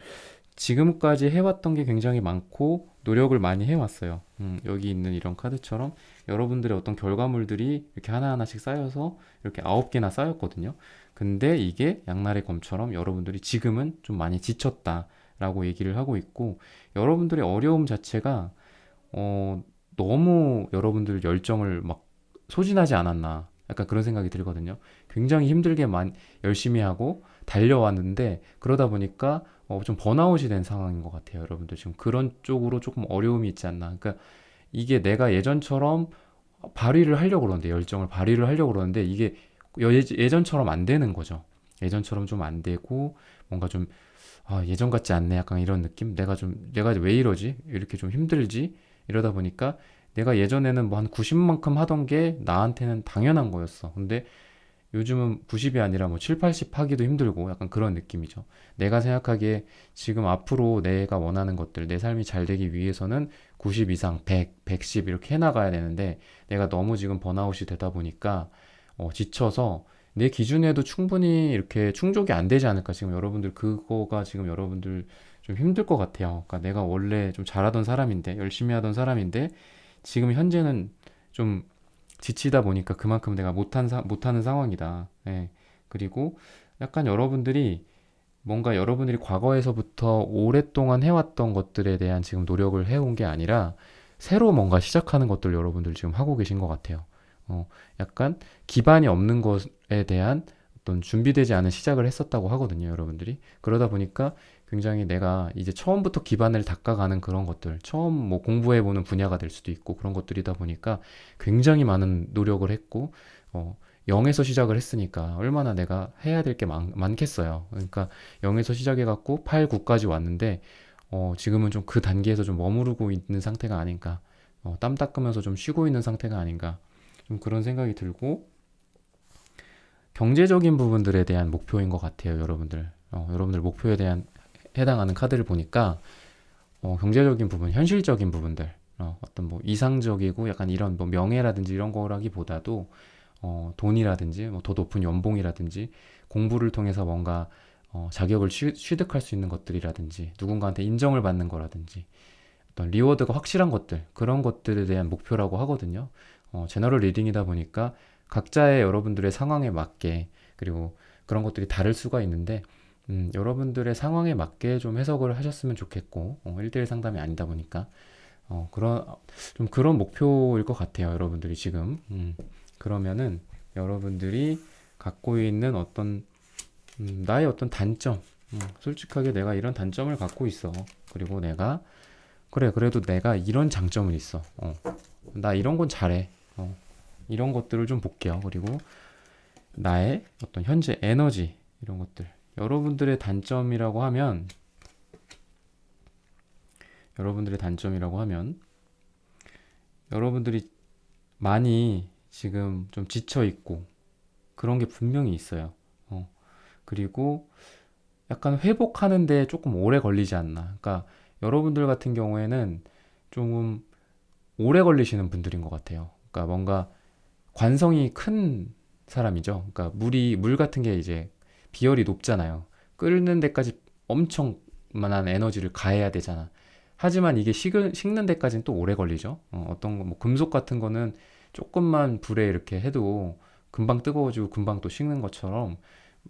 지금까지 해왔던 게 굉장히 많고 노력을 많이 해왔어요. 여기 있는 이런 카드처럼 여러분들의 어떤 결과물들이 이렇게 하나하나씩 쌓여서 이렇게 9개나 쌓였거든요. 근데 이게 양날의 검처럼 여러분들이 지금은 좀 많이 지쳤다라고 얘기를 하고 있고, 여러분들의 어려움 자체가 너무 여러분들 열정을 막 소진하지 않았나, 약간 그런 생각이 들거든요. 굉장히 힘들게 열심히 하고 달려왔는데, 그러다 보니까 좀 번아웃이 된 상황인 것 같아요. 여러분들 지금 그런 쪽으로 조금 어려움이 있지 않나. 그러니까 이게 내가 예전처럼 발휘를 하려고 그러는데, 열정을 발휘를 하려고 그러는데, 이게 예전처럼 안 되는 거죠. 예전처럼 좀 안 되고, 뭔가 좀 예전 같지 않네, 약간 이런 느낌. 내가 왜 이러지, 이렇게 좀 힘들지, 이러다 보니까 내가 예전에는 뭐 한 90만큼 하던 게 나한테는 당연한 거였어. 근데 요즘은 90이 아니라 뭐 7, 80 하기도 힘들고, 약간 그런 느낌이죠. 내가 생각하기에 지금 앞으로 내가 원하는 것들, 내 삶이 잘 되기 위해서는 90 이상, 100, 110 이렇게 해나가야 되는데, 내가 너무 지금 번아웃이 되다 보니까 지쳐서 내 기준에도 충분히 이렇게 충족이 안 되지 않을까. 지금 여러분들 그거가 지금 여러분들 좀 힘들 것 같아요. 그러니까 내가 원래 좀 잘하던 사람인데, 열심히 하던 사람인데, 지금 현재는 좀 지치다 보니까 그만큼 내가 못하는 상황이다. 예. 그리고 약간 여러분들이 뭔가 여러분들이 과거에서부터 오랫동안 해왔던 것들에 대한 지금 노력을 해온 게 아니라 새로 뭔가 시작하는 것들 여러분들 지금 하고 계신 것 같아요. 어, 약간 기반이 없는 것에 대한 어떤 준비되지 않은 시작을 했었다고 하거든요, 여러분들이. 그러다 보니까 굉장히 내가 이제 처음부터 기반을 닦아가는 그런 것들, 처음 뭐 공부해보는 분야가 될 수도 있고 그런 것들이다 보니까 굉장히 많은 노력을 했고, 0에서 시작을 했으니까 얼마나 내가 해야 될 게 많겠어요. 그러니까 0에서 시작해갖고 8, 9까지 왔는데, 지금은 좀 그 단계에서 좀 머무르고 있는 상태가 아닌가. 땀 닦으면서 좀 쉬고 있는 상태가 아닌가. 좀 그런 생각이 들고, 경제적인 부분들에 대한 목표인 것 같아요, 여러분들. 여러분들 목표에 대한 해당하는 카드를 보니까, 경제적인 부분, 현실적인 부분들, 어떤 뭐 이상적이고 약간 이런 뭐 명예라든지 이런 거라기보다도, 돈이라든지 뭐 더 높은 연봉이라든지 공부를 통해서 뭔가 자격을 취득할 수 있는 것들이라든지 누군가한테 인정을 받는 거라든지 어떤 리워드가 확실한 것들, 그런 것들에 대한 목표라고 하거든요. 제너럴 리딩이다 보니까 각자의 여러분들의 상황에 맞게, 그리고 그런 것들이 다를 수가 있는데, 여러분들의 상황에 맞게 좀 해석을 하셨으면 좋겠고, 1대1 상담이 아니다 보니까 좀 그런 목표일 것 같아요, 여러분들이 지금. 그러면은 여러분들이 갖고 있는 어떤 나의 어떤 단점, 솔직하게 내가 이런 단점을 갖고 있어. 그리고 내가 그래, 그래도 내가 이런 장점은 있어. 나 이런 건 잘해. 이런 것들을 좀 볼게요. 그리고 나의 어떤 현재 에너지, 이런 것들. 여러분들의 단점이라고 하면, 여러분들의 단점이라고 하면, 여러분들이 많이 지금 좀 지쳐 있고, 그런 게 분명히 있어요. 그리고 약간 회복하는데 조금 오래 걸리지 않나. 그러니까 여러분들 같은 경우에는 조금 오래 걸리시는 분들인 것 같아요. 그러니까 뭔가 관성이 큰 사람이죠. 그러니까 물 같은 게 이제 비열이 높잖아요. 끓는 데까지 엄청난 에너지를 가해야 되잖아. 하지만 이게 식는 데까지는 또 오래 걸리죠. 어떤 거, 뭐 금속 같은 거는 조금만 불에 이렇게 해도 금방 뜨거워지고 금방 또 식는 것처럼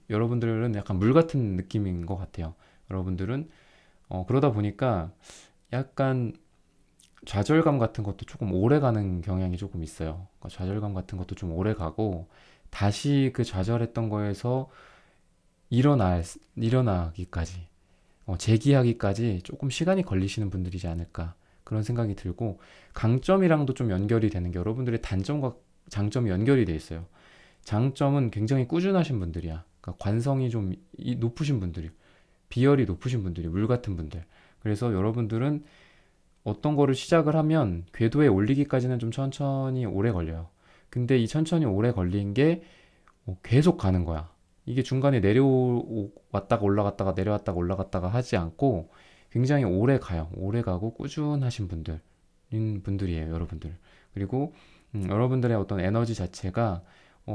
여러분들은 약간 물 같은 느낌인 것 같아요. 여러분들은 그러다 보니까 약간 좌절감 같은 것도 조금 오래 가는 경향이 조금 있어요. 그러니까 좌절감 같은 것도 좀 오래 가고 다시 그 좌절했던 거에서 일어나기까지, 재기하기까지 조금 시간이 걸리시는 분들이지 않을까 그런 생각이 들고, 강점이랑도 좀 연결이 되는 게 여러분들의 단점과 장점이 연결이 돼 있어요. 장점은 굉장히 꾸준하신 분들이야. 그러니까 관성이 좀 높으신 분들이, 비열이 높으신 분들이, 물 같은 분들. 그래서 여러분들은 어떤 거를 시작을 하면 궤도에 올리기까지는 좀 천천히 오래 걸려요. 근데 이 천천히 오래 걸린 게 계속 가는 거야. 이게 중간에 내려왔다가 올라갔다가 내려왔다가 올라갔다가 하지 않고 굉장히 오래 가요. 오래 가고 꾸준하신 분들이에요, 여러분들. 그리고 여러분들의 어떤 에너지 자체가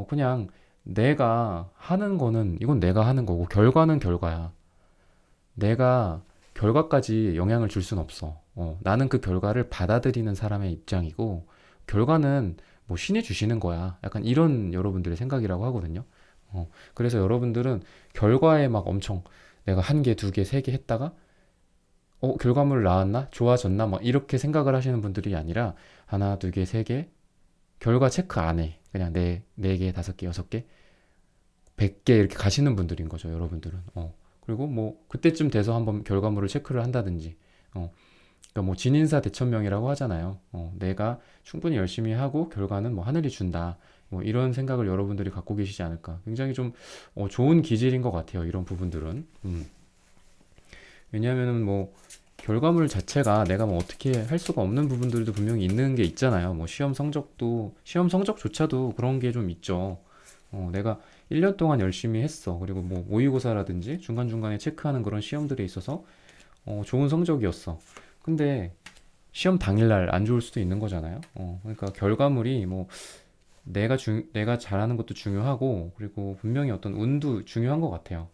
그냥 내가 하는 거는 이건 내가 하는 거고 결과는 결과야. 내가 결과까지 영향을 줄 순 없어. 나는 그 결과를 받아들이는 사람의 입장이고 결과는 뭐 신이 주시는 거야. 약간 이런 여러분들의 생각이라고 하거든요. 그래서 여러분들은 결과에 막 엄청 내가 한 개, 두 개, 세 개 했다가 결과물 나왔나? 좋아졌나? 막 이렇게 생각을 하시는 분들이 아니라 하나, 두 개, 세 개, 결과 체크 안 해. 그냥 네 개, 다섯 개, 여섯 개, 100개 이렇게 가시는 분들인 거죠, 여러분들은. 그리고 뭐 그때쯤 돼서 한번 결과물을 체크를 한다든지, 그러니까 뭐 진인사 대천명이라고 하잖아요. 내가 충분히 열심히 하고 결과는 뭐 하늘이 준다. 뭐 이런 생각을 여러분들이 갖고 계시지 않을까. 굉장히 좀 좋은 기질인 것 같아요, 이런 부분들은. 왜냐하면은 뭐 결과물 자체가 내가 뭐 어떻게 할 수가 없는 부분들도 분명히 있는 게 있잖아요. 뭐 시험 성적조차도 그런 게 좀 있죠. 내가 1년 동안 열심히 했어. 그리고 뭐 모의고사라든지 중간중간에 체크하는 그런 시험들에 있어서 좋은 성적이었어. 근데 시험 당일날 안 좋을 수도 있는 거잖아요. 그러니까 결과물이 뭐 내가 잘하는 것도 중요하고, 그리고 분명히 어떤 운도 중요한 것 같아요.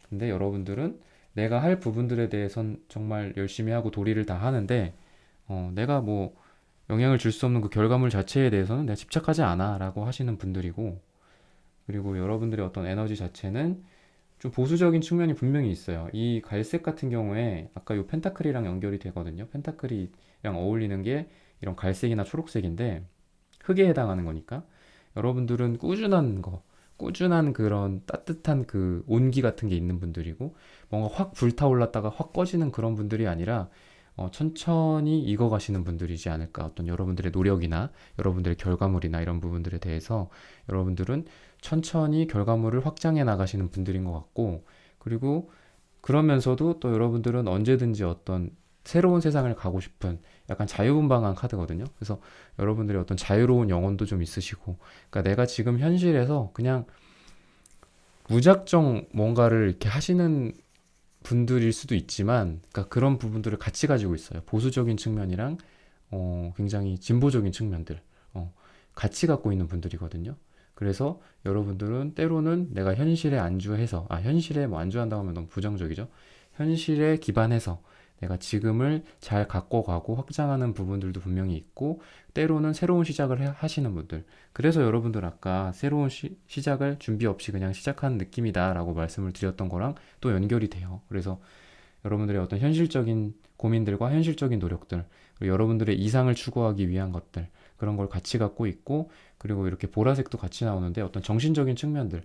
근데 여러분들은 내가 할 부분들에 대해선 정말 열심히 하고 도리를 다 하는데, 내가 뭐 영향을 줄 수 없는 그 결과물 자체에 대해서는 내가 집착하지 않아 라고 하시는 분들이고, 그리고 여러분들의 어떤 에너지 자체는 좀 보수적인 측면이 분명히 있어요. 이 갈색 같은 경우에 아까 요 펜타클이랑 연결이 되거든요. 펜타클이랑 어울리는 게 이런 갈색이나 초록색인데, 흙에 해당하는 거니까 여러분들은 꾸준한 그런 따뜻한 그 온기 같은 게 있는 분들이고, 뭔가 확 불타올랐다가 확 꺼지는 그런 분들이 아니라 천천히 익어가시는 분들이지 않을까. 어떤 여러분들의 노력이나 여러분들의 결과물이나 이런 부분들에 대해서 여러분들은 천천히 결과물을 확장해 나가시는 분들인 것 같고, 그리고 그러면서도 또 여러분들은 언제든지 어떤 새로운 세상을 가고 싶은 약간 자유분방한 카드거든요. 그래서 여러분들의 어떤 자유로운 영혼도 좀 있으시고, 그러니까 내가 지금 현실에서 그냥 무작정 뭔가를 이렇게 하시는 분들일 수도 있지만, 그러니까 그런 부분들을 같이 가지고 있어요. 보수적인 측면이랑 굉장히 진보적인 측면들 같이 갖고 있는 분들이거든요. 그래서 여러분들은 때로는 내가 현실에 안주해서, 현실에 뭐 안주한다고 하면 너무 부정적이죠. 현실에 기반해서 내가 지금을 잘 갖고 가고 확장하는 부분들도 분명히 있고, 때로는 새로운 시작을 하시는 분들. 그래서 여러분들 아까 새로운 시작을 준비 없이 그냥 시작하는 느낌이다 라고 말씀을 드렸던 거랑 또 연결이 돼요. 그래서 여러분들의 어떤 현실적인 고민들과 현실적인 노력들, 그리고 여러분들의 이상을 추구하기 위한 것들, 그런 걸 같이 갖고 있고, 그리고 이렇게 보라색도 같이 나오는데 어떤 정신적인 측면들,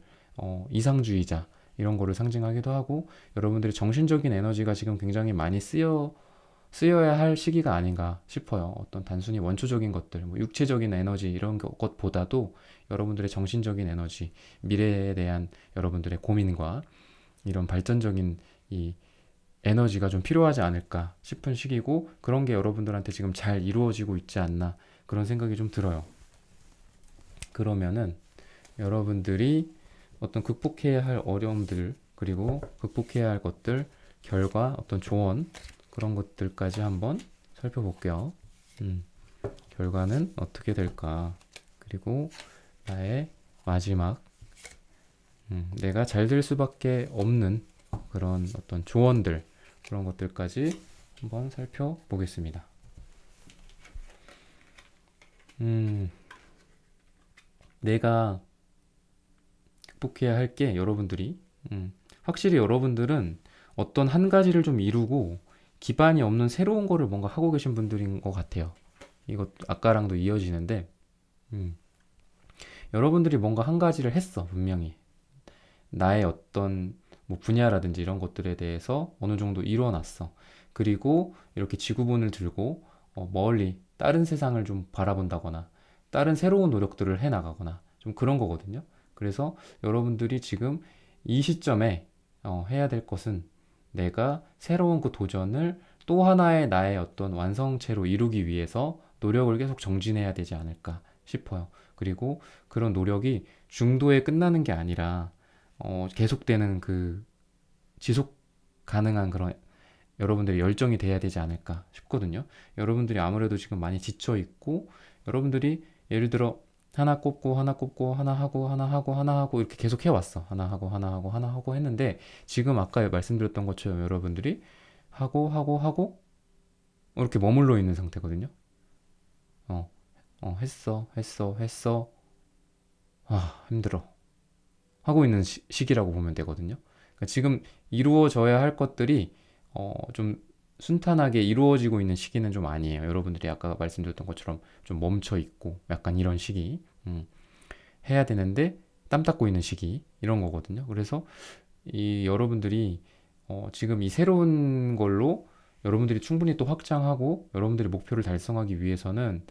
이상주의자 이런 거를 상징하기도 하고, 여러분들의 정신적인 에너지가 지금 굉장히 많이 쓰여야 할 시기가 아닌가 싶어요. 어떤 단순히 원초적인 것들, 뭐 육체적인 에너지 이런 것보다도 여러분들의 정신적인 에너지, 미래에 대한 여러분들의 고민과 이런 발전적인 이 에너지가 좀 필요하지 않을까 싶은 시기고, 그런 게 여러분들한테 지금 잘 이루어지고 있지 않나 그런 생각이 좀 들어요. 그러면은 여러분들이 어떤 극복해야 할 어려움들, 그리고 극복해야 할 것들, 결과, 어떤 조언, 그런 것들까지 한번 살펴볼게요. 결과는 어떻게 될까? 그리고 나의 마지막, 내가 잘 될 수밖에 없는 그런 어떤 조언들, 그런 것들까지 한번 살펴보겠습니다. 내가 극복해야 할 게 여러분들이, 확실히 여러분들은 어떤 한 가지를 좀 이루고 기반이 없는 새로운 거를 뭔가 하고 계신 분들인 것 같아요. 이것 아까랑도 이어지는데, 여러분들이 뭔가 한 가지를 했어, 분명히. 나의 어떤 뭐 분야라든지 이런 것들에 대해서 어느 정도 이뤄놨어. 그리고 이렇게 지구본을 들고 멀리 다른 세상을 좀 바라본다거나 다른 새로운 노력들을 해나가거나 좀 그런 거거든요. 그래서 여러분들이 지금 이 시점에 해야 될 것은 내가 새로운 그 도전을 또 하나의 나의 어떤 완성체로 이루기 위해서 노력을 계속 정진해야 되지 않을까 싶어요. 그리고 그런 노력이 중도에 끝나는 게 아니라 계속되는 그 지속 가능한 그런 여러분들의 열정이 돼야 되지 않을까 싶거든요. 여러분들이 아무래도 지금 많이 지쳐 있고, 여러분들이 예를 들어 하나 꼽고 하나 꼽고 하나 하고 하나 하고 하나 하고 이렇게 계속 해왔어. 하나 하고 하나 하고 하나 하고 했는데, 지금 아까 말씀드렸던 것처럼 여러분들이 하고 이렇게 머물러 있는 상태거든요. 어, 했어. 힘들어. 하고 있는 시기라고 보면 되거든요. 그러니까 지금 이루어져야 할 것들이 좀 순탄하게 이루어지고 있는 시기는 좀 아니에요. 여러분들이 아까 말씀드렸던 것처럼 좀 멈춰 있고 약간 이런 시기, 해야 되는데 땀 닦고 있는 시기 이런 거거든요. 그래서 이 여러분들이 지금 이 새로운 걸로 여러분들이 충분히 또 확장하고 여러분들의 목표를 달성하기 위해서는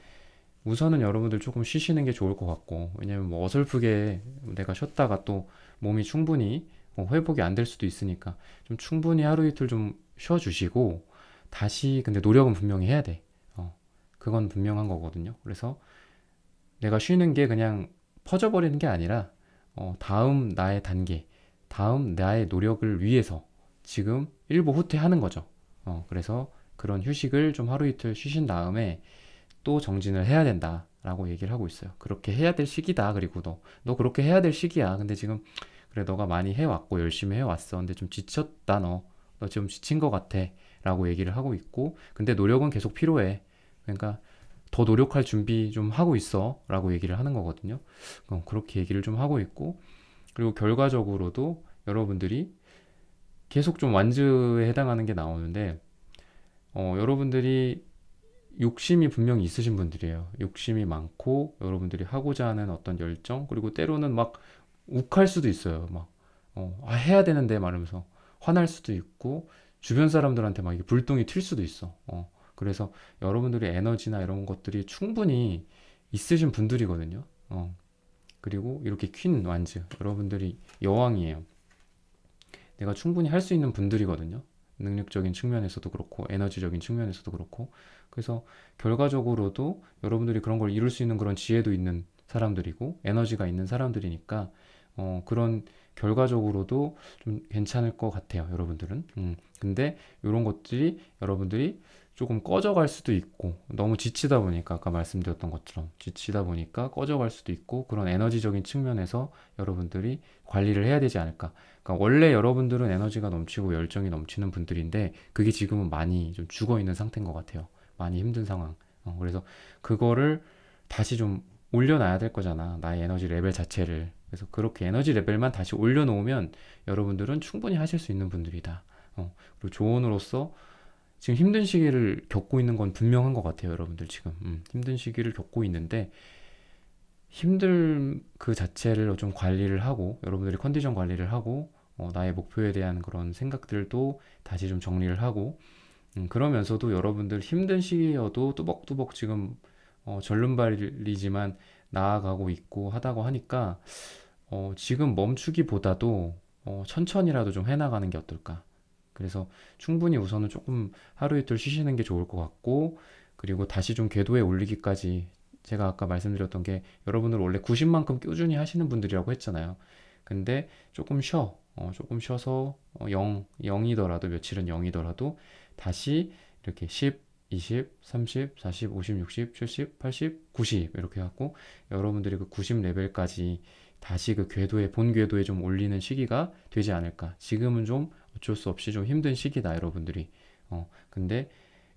우선은 여러분들 조금 쉬시는 게 좋을 것 같고, 왜냐면 뭐 어설프게 내가 쉬었다가 또 몸이 충분히 회복이 안 될 수도 있으니까 좀 충분히 하루 이틀 좀 쉬어주시고, 다시 근데 노력은 분명히 해야 돼. 그건 분명한 거거든요. 그래서 내가 쉬는 게 그냥 퍼져버리는 게 아니라 다음 나의 단계, 다음 나의 노력을 위해서 지금 일부 후퇴하는 거죠. 그래서 그런 휴식을 좀 하루 이틀 쉬신 다음에 또 정진을 해야 된다. 라고 얘기를 하고 있어요. 그렇게 해야 될 시기다. 그리고 너 그렇게 해야 될 시기야. 근데 지금 그래 너가 많이 해왔고 열심히 해왔어. 근데 좀 지쳤다 너 지금 지친 것 같아. 라고 얘기를 하고 있고 근데 노력은 계속 필요해. 그러니까 더 노력할 준비 좀 하고 있어. 라고 얘기를 하는 거거든요. 그렇게 얘기를 좀 하고 있고 그리고 결과적으로도 여러분들이 계속 좀 완즈에 해당하는 게 나오는데 여러분들이 욕심이 분명히 있으신 분들이에요. 욕심이 많고 여러분들이 하고자 하는 어떤 열정 그리고 때로는 막 욱할 수도 있어요. 막 해야 되는데 말하면서 화날 수도 있고 주변 사람들한테 막 이게 불똥이 튈 수도 있어. 그래서 여러분들의 에너지나 이런 것들이 충분히 있으신 분들이거든요. 그리고 이렇게 퀸 완즈 여러분들이 여왕이에요. 내가 충분히 할 수 있는 분들이거든요. 능력적인 측면에서도 그렇고 에너지적인 측면에서도 그렇고 그래서 결과적으로도 여러분들이 그런 걸 이룰 수 있는 그런 지혜도 있는 사람들이고 에너지가 있는 사람들이니까 그런 결과적으로도 좀 괜찮을 것 같아요. 여러분들은 근데 이런 것들이 여러분들이 조금 꺼져갈 수도 있고 너무 지치다 보니까 아까 말씀드렸던 것처럼 지치다 보니까 꺼져갈 수도 있고 그런 에너지적인 측면에서 여러분들이 관리를 해야 되지 않을까. 그러니까 원래 여러분들은 에너지가 넘치고 열정이 넘치는 분들인데 그게 지금은 많이 좀 죽어 있는 상태인 것 같아요. 많이 힘든 상황. 그래서 그거를 다시 좀 올려놔야 될 거잖아. 나의 에너지 레벨 자체를. 그래서 그렇게 에너지 레벨만 다시 올려놓으면 여러분들은 충분히 하실 수 있는 분들이다. 그리고 조언으로서 지금 힘든 시기를 겪고 있는 건 분명한 것 같아요. 여러분들 지금 힘든 시기를 겪고 있는데 힘들 그 자체를 좀 관리를 하고 여러분들이 컨디션 관리를 하고 나의 목표에 대한 그런 생각들도 다시 좀 정리를 하고 그러면서도 여러분들 힘든 시기여도 뚜벅뚜벅 지금 절름발이지만 나아가고 있고 하다고 하니까 지금 멈추기보다도 천천히라도 좀 해나가는 게 어떨까. 그래서 충분히 우선은 조금 하루 이틀 쉬시는 게 좋을 것 같고 그리고 다시 좀 궤도에 올리기까지 제가 아까 말씀드렸던 게 여러분들 원래 90만큼 꾸준히 하시는 분들이라고 했잖아요. 근데 조금 쉬어서 0이더라도 며칠은 0이더라도 다시 이렇게 10, 20, 30, 40, 50, 60, 70, 80, 90 이렇게 갖고 여러분들이 그 90 레벨까지 다시 그 궤도에 본 궤도에 좀 올리는 시기가 되지 않을까. 지금은 좀 어쩔 수 없이 좀 힘든 시기다 여러분들이. 근데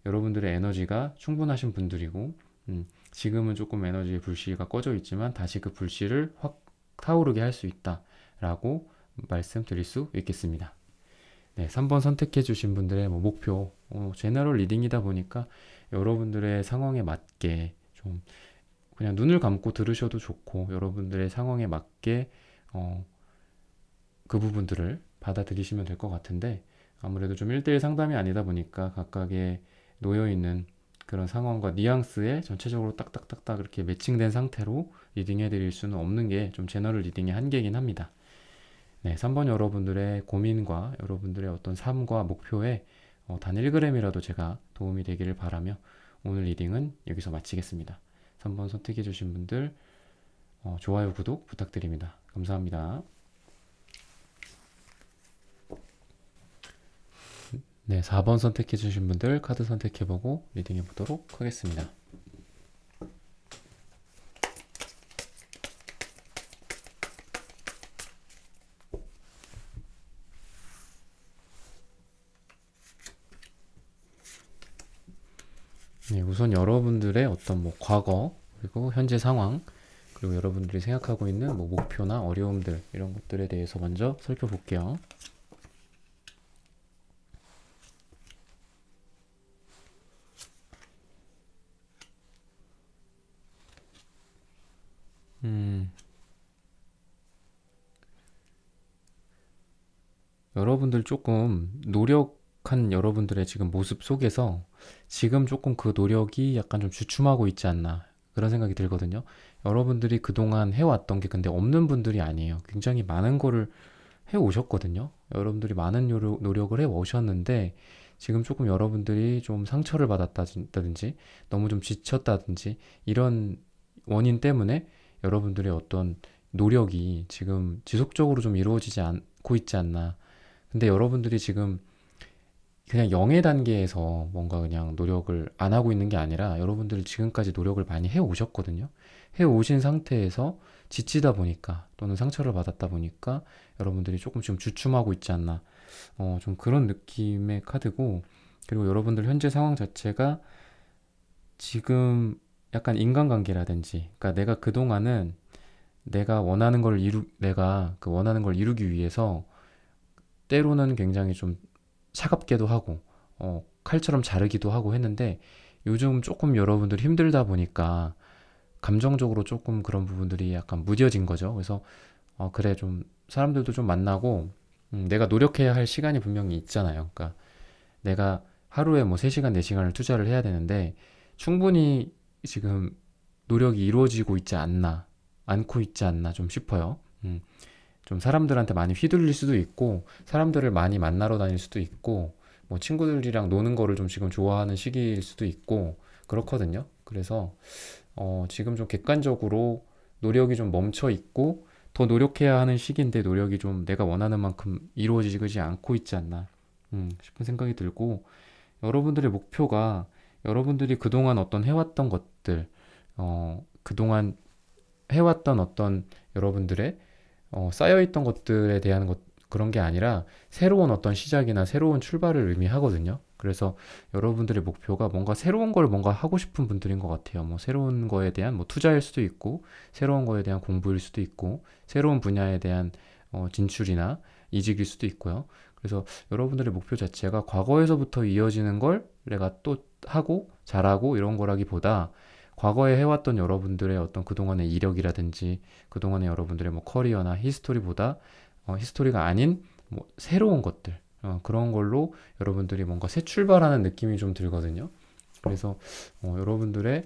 여러분들의 에너지가 충분하신 분들이고 지금은 조금 에너지의 불씨가 꺼져 있지만 다시 그 불씨를 확 타오르게 할 수 있다라고 말씀드릴 수 있겠습니다. 네, 3번 선택해 주신 분들의 목표, 제너럴 리딩이다 보니까 여러분들의 상황에 맞게 좀 그냥 눈을 감고 들으셔도 좋고 여러분들의 상황에 맞게 그 부분들을 받아들이시면 될 것 같은데 아무래도 좀 1대1 상담이 아니다 보니까 각각의 놓여있는 그런 상황과 뉘앙스에 전체적으로 딱딱딱딱 이렇게 매칭된 상태로 리딩해 드릴 수는 없는 게 좀 제너럴 리딩의 한계이긴 합니다. 네, 3번 여러분들의 고민과 여러분들의 어떤 삶과 목표에 단 1g이라도 제가 도움이 되기를 바라며 오늘 리딩은 여기서 마치겠습니다. 3번 선택해 주신 분들 좋아요, 구독 부탁드립니다. 감사합니다. 네, 4번 선택해 주신 분들 카드 선택해보고 리딩해 보도록 하겠습니다. 네, 우선 여러분들의 어떤 과거 그리고 현재 상황 그리고 여러분들이 생각하고 있는 목표나 어려움들 이런 것들에 대해서 먼저 살펴볼게요. 여러분들 조금 노력한 여러분들의 지금 모습 속에서 지금 조금 그 노력이 약간 좀 주춤하고 있지 않나 그런 생각이 들거든요. 여러분들이 그동안 해왔던 게 근데 없는 분들이 아니에요. 굉장히 많은 거를 해오셨거든요. 여러분들이 많은 노력을 해오셨는데 지금 조금 여러분들이 좀 상처를 받았다든지 너무 좀 지쳤다든지 이런 원인 때문에 여러분들의 어떤 노력이 지금 지속적으로 좀 이루어지지 않고 있지 않나. 근데 여러분들이 지금 그냥 영의 단계에서 뭔가 그냥 노력을 안 하고 있는 게 아니라 여러분들이 지금까지 노력을 많이 해 오셨거든요. 해 오신 상태에서 지치다 보니까 또는 상처를 받았다 보니까 여러분들이 조금 지금 주춤하고 있지 않나. 좀 그런 느낌의 카드고, 그리고 여러분들 현재 상황 자체가 지금 약간 인간관계라든지, 그러니까 내가 그동안은 내가 그 원하는 걸 이루기 위해서 때로는 굉장히 좀 차갑게도 하고, 칼처럼 자르기도 하고 했는데, 요즘 조금 여러분들이 힘들다 보니까 감정적으로 조금 그런 부분들이 약간 무뎌진 거죠. 그래서 그래, 좀 사람들도 좀 만나고, 내가 노력해야 할 시간이 분명히 있잖아요. 그러니까 내가 하루에 뭐 3시간, 4시간을 투자를 해야 되는데 충분히 지금 노력이 이루어지고 있지 않나, 않고 있지 않나 좀 싶어요. 좀 사람들한테 많이 휘둘릴 수도 있고, 사람들을 많이 만나러 다닐 수도 있고, 뭐 친구들이랑 노는 거를 좀 지금 좋아하는 시기일 수도 있고, 그렇거든요. 그래서 지금 좀 객관적으로 노력이 좀 멈춰 있고, 더 노력해야 하는 시기인데 노력이 좀 내가 원하는 만큼 이루어지지 않고 있지 않나 싶은 생각이 들고, 여러분들의 목표가 여러분들이 그동안 어떤 해왔던 것들, 그동안 해왔던 어떤 여러분들의 쌓여있던 것들에 대한 그런 게 아니라 새로운 어떤 시작이나 새로운 출발을 의미하거든요. 그래서 여러분들의 목표가 뭔가 새로운 걸 뭔가 하고 싶은 분들인 것 같아요. 뭐 새로운 거에 대한 뭐 투자일 수도 있고, 새로운 거에 대한 공부일 수도 있고, 새로운 분야에 대한 진출이나 이직일 수도 있고요. 그래서 여러분들의 목표 자체가 과거에서부터 이어지는 걸 내가 또 하고 잘하고 이런 거라기보다, 과거에 해왔던 여러분들의 어떤 그동안의 이력이라든지 그동안의 여러분들의 뭐 커리어나 히스토리보다 히스토리가 아닌 뭐 새로운 것들, 그런 걸로 여러분들이 뭔가 새 출발하는 느낌이 좀 들거든요. 그래서 여러분들의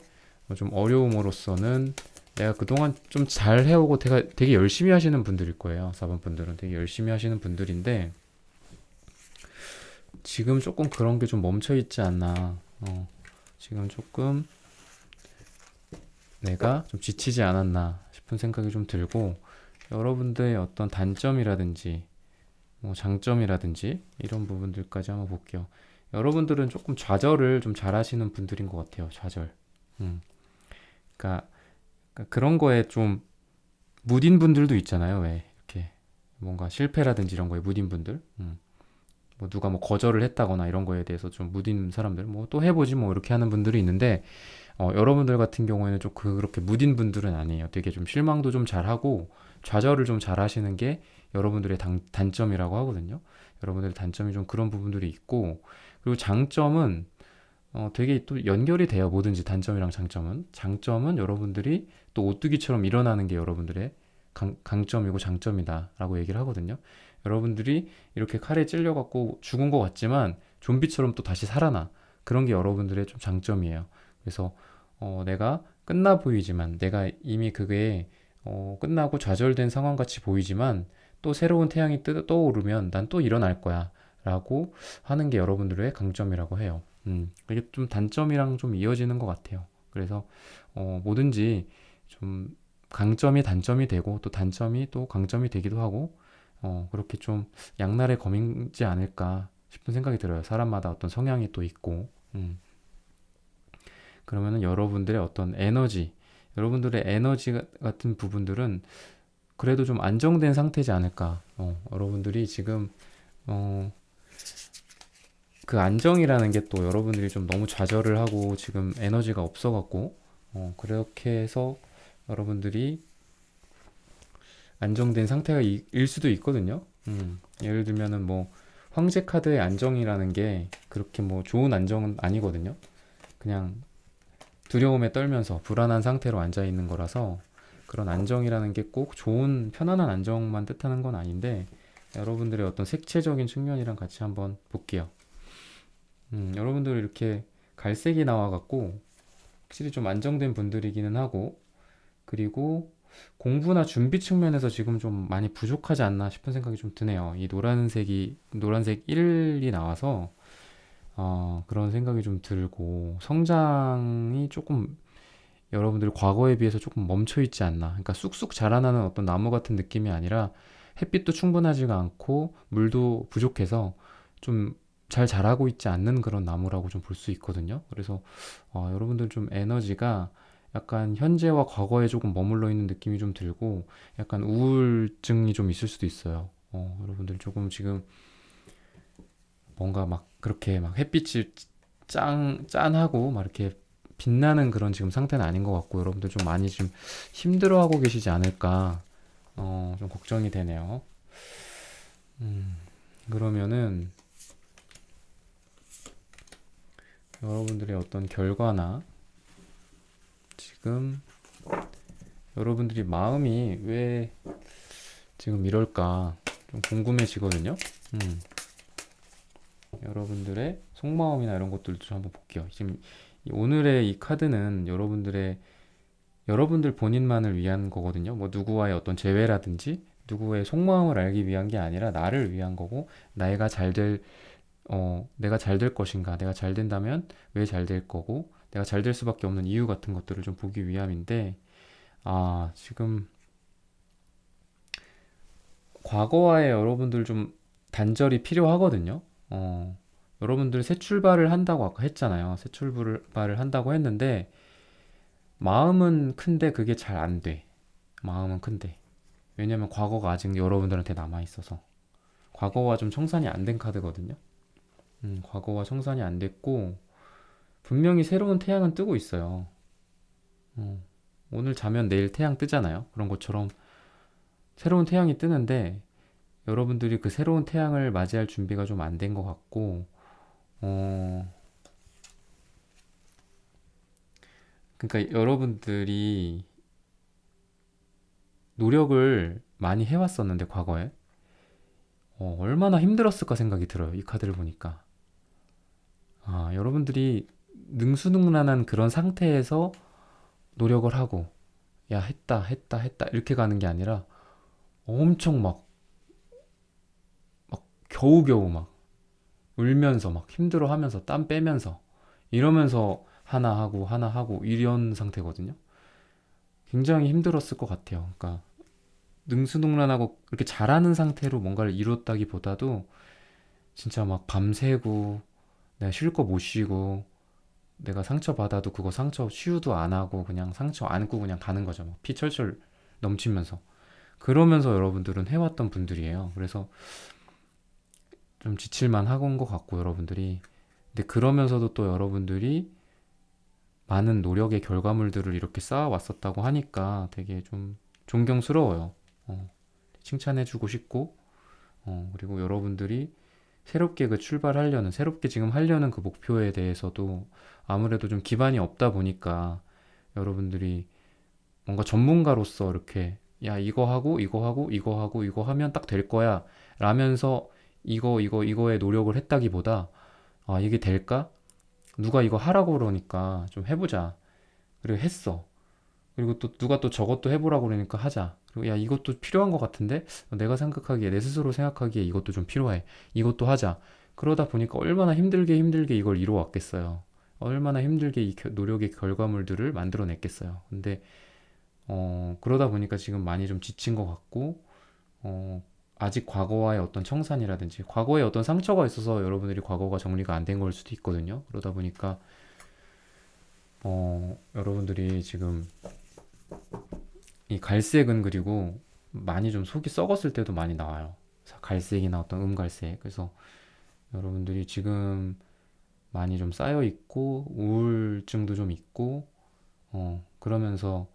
좀 어려움으로서는, 내가 그동안 좀 잘 해오고 되게 열심히 하시는 분들일 거예요. 4번 분들은 되게 열심히 하시는 분들인데 지금 조금 그런 게 좀 멈춰 있지 않나. 지금 조금 내가 좀 지치지 않았나 싶은 생각이 좀 들고, 여러분들의 어떤 단점이라든지 뭐 장점이라든지 이런 부분들까지 한번 볼게요. 여러분들은 조금 좌절을 좀 잘하시는 분들인 것 같아요. 좌절. 음. 그러니까 그런 거에 좀 무딘 분들도 있잖아요. 왜 이렇게 뭔가 실패라든지 이런 거에 무딘 분들. 뭐 누가 뭐 거절을 했다거나 이런 거에 대해서 좀 무딘 사람들, 뭐 또 해보지 뭐 이렇게 하는 분들이 있는데, 여러분들 같은 경우에는 좀 그렇게 무딘 분들은 아니에요. 되게 좀 실망도 좀 잘하고 좌절을 좀 잘하시는 게 여러분들의 단점이라고 하거든요. 여러분들의 단점이 좀 그런 부분들이 있고, 그리고 장점은 되게 또 연결이 돼요. 뭐든지 단점이랑 장점은 여러분들이 또 오뚜기처럼 일어나는 게 여러분들의 강점이고 장점이다라고 얘기를 하거든요. 여러분들이 이렇게 칼에 찔려갖고 죽은 것 같지만 좀비처럼 또 다시 살아나. 그런 게 여러분들의 좀 장점이에요. 그래서 내가 끝나 보이지만, 내가 이미 그게 끝나고 좌절된 상황 같이 보이지만 또 새로운 태양이 떠오르면 난 또 일어날 거야 라고 하는 게 여러분들의 강점이라고 해요. 이게 좀 단점이랑 좀 이어지는 것 같아요. 그래서 뭐든지 좀 강점이 단점이 되고 또 단점이 또 강점이 되기도 하고, 그렇게 좀 양날의 검이지 않을까 싶은 생각이 들어요. 사람마다 어떤 성향이 또 있고. 그러면은 여러분들의 에너지 같은 부분들은 그래도 좀 안정된 상태지 않을까. 여러분들이 지금 그 안정이라는 게 또 여러분들이 좀 너무 좌절을 하고 지금 에너지가 없어갖고, 그렇게 해서 여러분들이 안정된 상태가 일 수도 있거든요. 예를 들면은 뭐 황제 카드의 안정이라는 게 그렇게 뭐 좋은 안정은 아니거든요. 그냥 두려움에 떨면서 불안한 상태로 앉아 있는 거라서, 그런 안정이라는 게 꼭 좋은 편안한 안정만 뜻하는 건 아닌데, 여러분들의 어떤 색채적인 측면이랑 같이 한번 볼게요. 여러분들 이렇게 갈색이 나와갖고 확실히 좀 안정된 분들이기는 하고, 그리고 공부나 준비 측면에서 지금 좀 많이 부족하지 않나 싶은 생각이 좀 드네요. 이 노란색 1이 나와서 그런 생각이 좀 들고, 성장이 조금 여러분들 과거에 비해서 조금 멈춰 있지 않나. 그러니까 쑥쑥 자라나는 어떤 나무 같은 느낌이 아니라 햇빛도 충분하지가 않고 물도 부족해서 좀 잘 자라고 있지 않는 그런 나무라고 좀 볼 수 있거든요. 그래서 여러분들 좀 에너지가 약간 현재와 과거에 조금 머물러 있는 느낌이 좀 들고 약간 우울증이 좀 있을 수도 있어요. 여러분들 조금 지금 뭔가 막 그렇게 막 햇빛이 짠하고 막 이렇게 빛나는 그런 지금 상태는 아닌 것 같고 여러분들 좀 많이 좀 힘들어하고 계시지 않을까 좀 걱정이 되네요. 그러면은 여러분들의 어떤 결과나 지금 여러분들이 마음이 왜 지금 이럴까 좀 궁금해지거든요. 음, 여러분들의 속마음이나 이런 것들도 좀 한번 볼게요. 지금 오늘의 이 카드는 여러분들 본인만을 위한 거거든요. 뭐 누구와의 어떤 재회라든지 누구의 속마음을 알기 위한 게 아니라 나를 위한 거고 내가 잘 될 것인가, 내가 잘 된다면 왜 잘 될 거고, 내가 잘 될 수밖에 없는 이유 같은 것들을 좀 보기 위함인데, 지금 과거와의 여러분들 좀 단절이 필요하거든요. 여러분들 새 출발을 한다고 아까 했잖아요. 새 출발을 한다고 했는데, 마음은 큰데 그게 잘 안 돼. 마음은 큰데. 왜냐면 과거가 아직 여러분들한테 남아있어서. 과거와 좀 청산이 안 된 카드거든요. 과거와 청산이 안 됐고, 분명히 새로운 태양은 뜨고 있어요. 어, 오늘 자면 내일 태양 뜨잖아요. 그런 것처럼 새로운 태양이 뜨는데, 여러분들이 그 새로운 태양을 맞이할 준비가 좀 안 된 것 같고, 어, 그러니까 여러분들이 노력을 많이 해왔었는데, 과거에. 얼마나 힘들었을까 생각이 들어요. 이 카드를 보니까. 여러분들이 능수능란한 그런 상태에서 노력을 하고, 야, 했다, 이렇게 가는 게 아니라 엄청 막 겨우겨우 막 울면서 막 힘들어 하면서 땀 빼면서 이러면서 하나 하고 이런 상태거든요. 굉장히 힘들었을 것 같아요. 그러니까 능수능란하고 이렇게 잘하는 상태로 뭔가를 이뤘다기보다도 진짜 막 밤새고 내가 쉴 거 못 쉬고 내가 상처 받아도 그거 상처 치유도 안 하고 그냥 상처 안고 그냥 가는 거죠. 막 피 철철 넘치면서. 그러면서 여러분들은 해왔던 분들이에요. 그래서 좀 지칠만 하건 것 같고 여러분들이. 근데 그러면서도 또 여러분들이 많은 노력의 결과물들을 이렇게 쌓아왔었다고 하니까 되게 좀 존경스러워요. 칭찬해주고 싶고, 그리고 여러분들이 새롭게 지금 하려는 그 목표에 대해서도 아무래도 좀 기반이 없다 보니까 여러분들이 뭔가 전문가로서 이렇게 야, 이거 하고, 이거 하고, 이거 하고, 이거 하면 딱 될 거야. 라면서 이거에 노력을 했다기보다 이게 될까? 누가 이거 하라고 그러니까 좀 해보자. 그리고 했어. 그리고 또 누가 또 저것도 해보라고 그러니까 하자. 그리고 야, 이것도 필요한 것 같은데? 내가 생각하기에, 내 스스로 생각하기에 이것도 좀 필요해. 이것도 하자. 그러다 보니까 얼마나 힘들게 이걸 이루어왔겠어요. 얼마나 힘들게 노력의 결과물들을 만들어냈겠어요. 근데, 그러다 보니까 지금 많이 좀 지친 것 같고, 어, 아직 과거와의 어떤 청산이라든지, 과거에 어떤 상처가 있어서 여러분들이 과거가 정리가 안 된 걸 수도 있거든요. 그러다 보니까, 여러분들이 지금 이 갈색은 그리고 많이 좀 속이 썩었을 때도 많이 나와요. 갈색이나 어떤 음갈색. 그래서 여러분들이 지금 많이 좀 쌓여 있고 우울증도 좀 있고 그러면서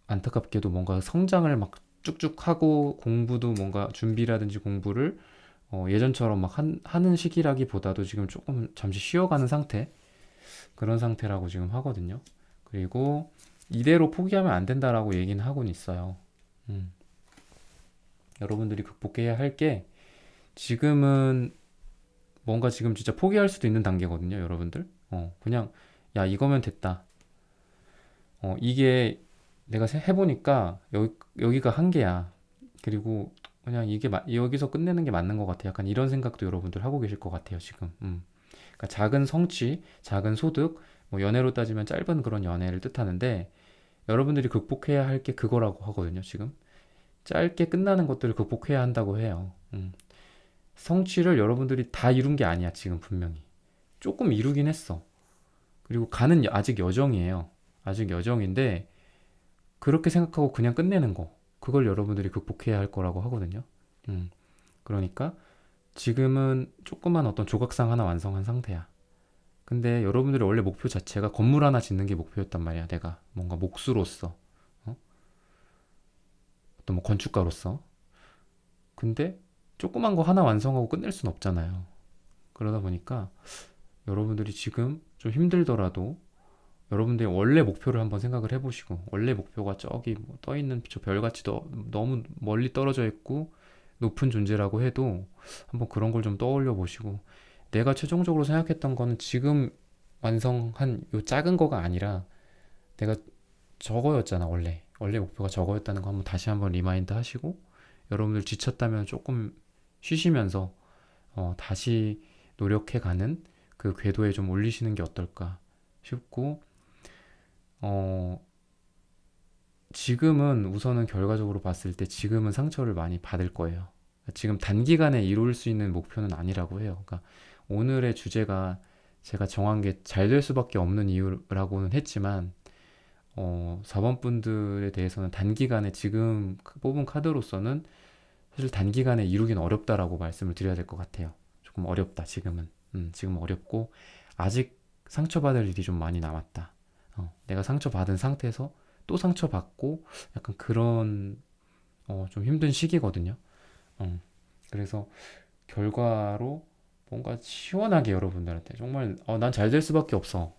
안타깝게도 뭔가 성장을 막 쭉쭉 하고 공부도 뭔가 준비라든지 공부를 예전처럼 막 하는 시기라기보다도 지금 조금 잠시 쉬어가는 상태 그런 상태라고 지금 하거든요. 그리고 이대로 포기하면 안 된다라고 얘기는 하고는 있어요. 음. 여러분들이 극복해야 할 게 지금은 뭔가 지금 진짜 포기할 수도 있는 단계거든요, 여러분들. 그냥 야, 이거면 됐다. 이게 내가 해보니까 여기가 한계야. 그리고 그냥 여기서 끝내는 게 맞는 것 같아. 약간 이런 생각도 여러분들 하고 계실 것 같아요, 지금. 그러니까 작은 성취, 작은 소득, 뭐 연애로 따지면 짧은 그런 연애를 뜻하는데 여러분들이 극복해야 할 게 그거라고 하거든요, 지금. 짧게 끝나는 것들을 극복해야 한다고 해요. 성취를 여러분들이 다 이룬 게 아니야. 지금 분명히 조금 이루긴 했어. 그리고 가는 아직 여정이에요. 아직 여정인데 그렇게 생각하고 그냥 끝내는 거, 그걸 여러분들이 극복해야 할 거라고 하거든요. 그러니까 지금은 조그만 어떤 조각상 하나 완성한 상태야. 근데 여러분들의 원래 목표 자체가 건물 하나 짓는 게 목표였단 말이야. 내가 뭔가 목수로서, 어? 어떤 뭐 건축가로서. 근데 조그만 거 하나 완성하고 끝낼 순 없잖아요. 그러다 보니까 여러분들이 지금 좀 힘들더라도 여러분들의 원래 목표를 한번 생각을 해보시고, 원래 목표가 저기 뭐 떠있는 저 별같이 너무 멀리 떨어져 있고 높은 존재라고 해도 한번 그런 걸 좀 떠올려 보시고, 내가 최종적으로 생각했던 거는 지금 완성한 요 작은 거가 아니라 내가 저거였잖아. 원래 목표가 저거였다는 거 한번 다시 한번 리마인드 하시고, 여러분들 지쳤다면 조금 쉬시면서 다시 노력해가는 그 궤도에 좀 올리시는 게 어떨까 싶고, 지금은 우선은 결과적으로 봤을 때 지금은 상처를 많이 받을 거예요. 지금 단기간에 이룰 수 있는 목표는 아니라고 해요. 그러니까 오늘의 주제가 제가 정한 게 잘 될 수밖에 없는 이유라고는 했지만, 4번 분들에 대해서는 단기간에 지금 뽑은 카드로서는 사실 단기간에 이루긴 어렵다라고 말씀을 드려야 될 것 같아요. 조금 어렵다, 지금은. 지금 어렵고, 아직 상처받을 일이 좀 많이 남았다. 내가 상처받은 상태에서 또 상처받고, 약간 그런, 좀 힘든 시기거든요. 그래서 결과로 뭔가 시원하게 여러분들한테 정말, 난 잘 될 수밖에 없어.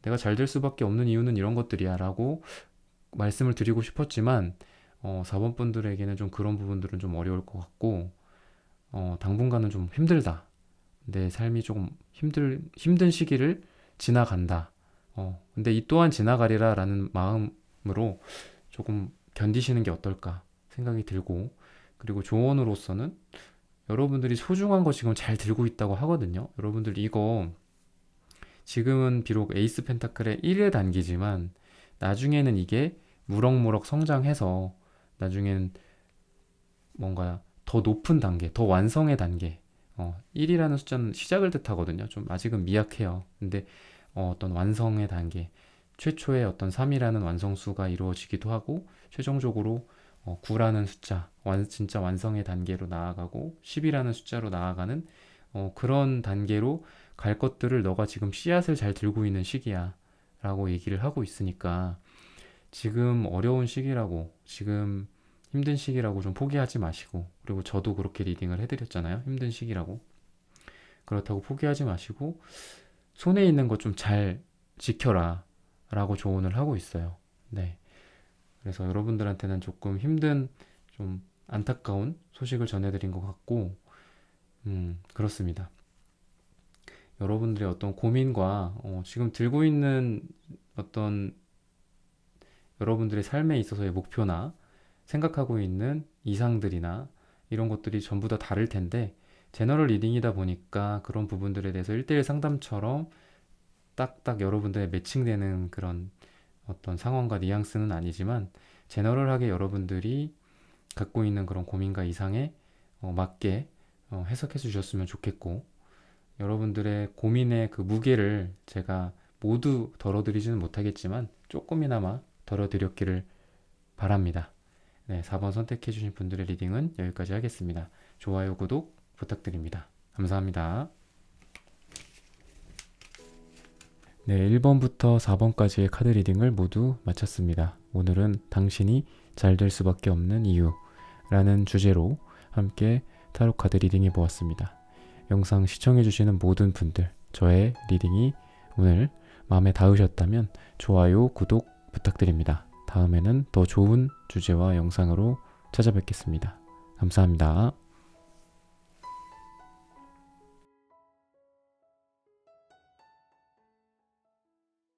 내가 잘 될 수밖에 없는 이유는 이런 것들이야 라고 말씀을 드리고 싶었지만, 4번 분들에게는 좀 그런 부분들은 좀 어려울 것 같고, 당분간은 좀 힘들다. 내 삶이 조금 힘든 시기를 지나간다. 근데 이 또한 지나가리라 라는 마음으로 조금 견디시는 게 어떨까 생각이 들고, 그리고 조언으로서는 여러분들이 소중한 거 지금 잘 들고 있다고 하거든요. 여러분들 이거 지금은 비록 에이스 펜타클의 1의 단계지만 나중에는 이게 무럭무럭 성장해서 나중엔 뭔가 더 높은 단계, 더 완성의 단계, 1이라는 숫자는 시작을 뜻하거든요. 좀 아직은 미약해요. 근데 어떤 완성의 단계, 최초의 어떤 3이라는 완성수가 이루어지기도 하고, 최종적으로 9라는 숫자, 진짜 완성의 단계로 나아가고 10이라는 숫자로 나아가는 그런 단계로 갈 것들을 너가 지금 씨앗을 잘 들고 있는 시기야 라고 얘기를 하고 있으니까, 지금 어려운 시기라고, 지금 힘든 시기라고 좀 포기하지 마시고, 그리고 저도 그렇게 리딩을 해드렸잖아요. 힘든 시기라고. 그렇다고 포기하지 마시고 손에 있는 거 좀 잘 지켜라 라고 조언을 하고 있어요. 네. 그래서 여러분들한테는 조금 힘든, 좀 안타까운 소식을 전해드린 것 같고, 그렇습니다. 여러분들의 어떤 고민과 지금 들고 있는 어떤 여러분들의 삶에 있어서의 목표나 생각하고 있는 이상들이나 이런 것들이 전부 다 다를 텐데, 제너럴 리딩이다 보니까 그런 부분들에 대해서 1대1 상담처럼 딱딱 여러분들의 매칭되는 그런 어떤 상황과 뉘앙스는 아니지만, 제너럴하게 여러분들이 갖고 있는 그런 고민과 이상에 맞게 해석해 주셨으면 좋겠고, 여러분들의 고민의 그 무게를 제가 모두 덜어드리지는 못하겠지만 조금이나마 덜어드렸기를 바랍니다. 네, 4번 선택해 주신 분들의 리딩은 여기까지 하겠습니다. 좋아요, 구독 부탁드립니다. 감사합니다. 네, 1번부터 4번까지의 카드 리딩을 모두 마쳤습니다. 오늘은 당신이 잘 될 수밖에 없는 이유라는 주제로 함께 타로 카드 리딩해 보았습니다. 영상 시청해주시는 모든 분들, 저의 리딩이 오늘 마음에 닿으셨다면 좋아요, 구독 부탁드립니다. 다음에는 더 좋은 주제와 영상으로 찾아뵙겠습니다. 감사합니다.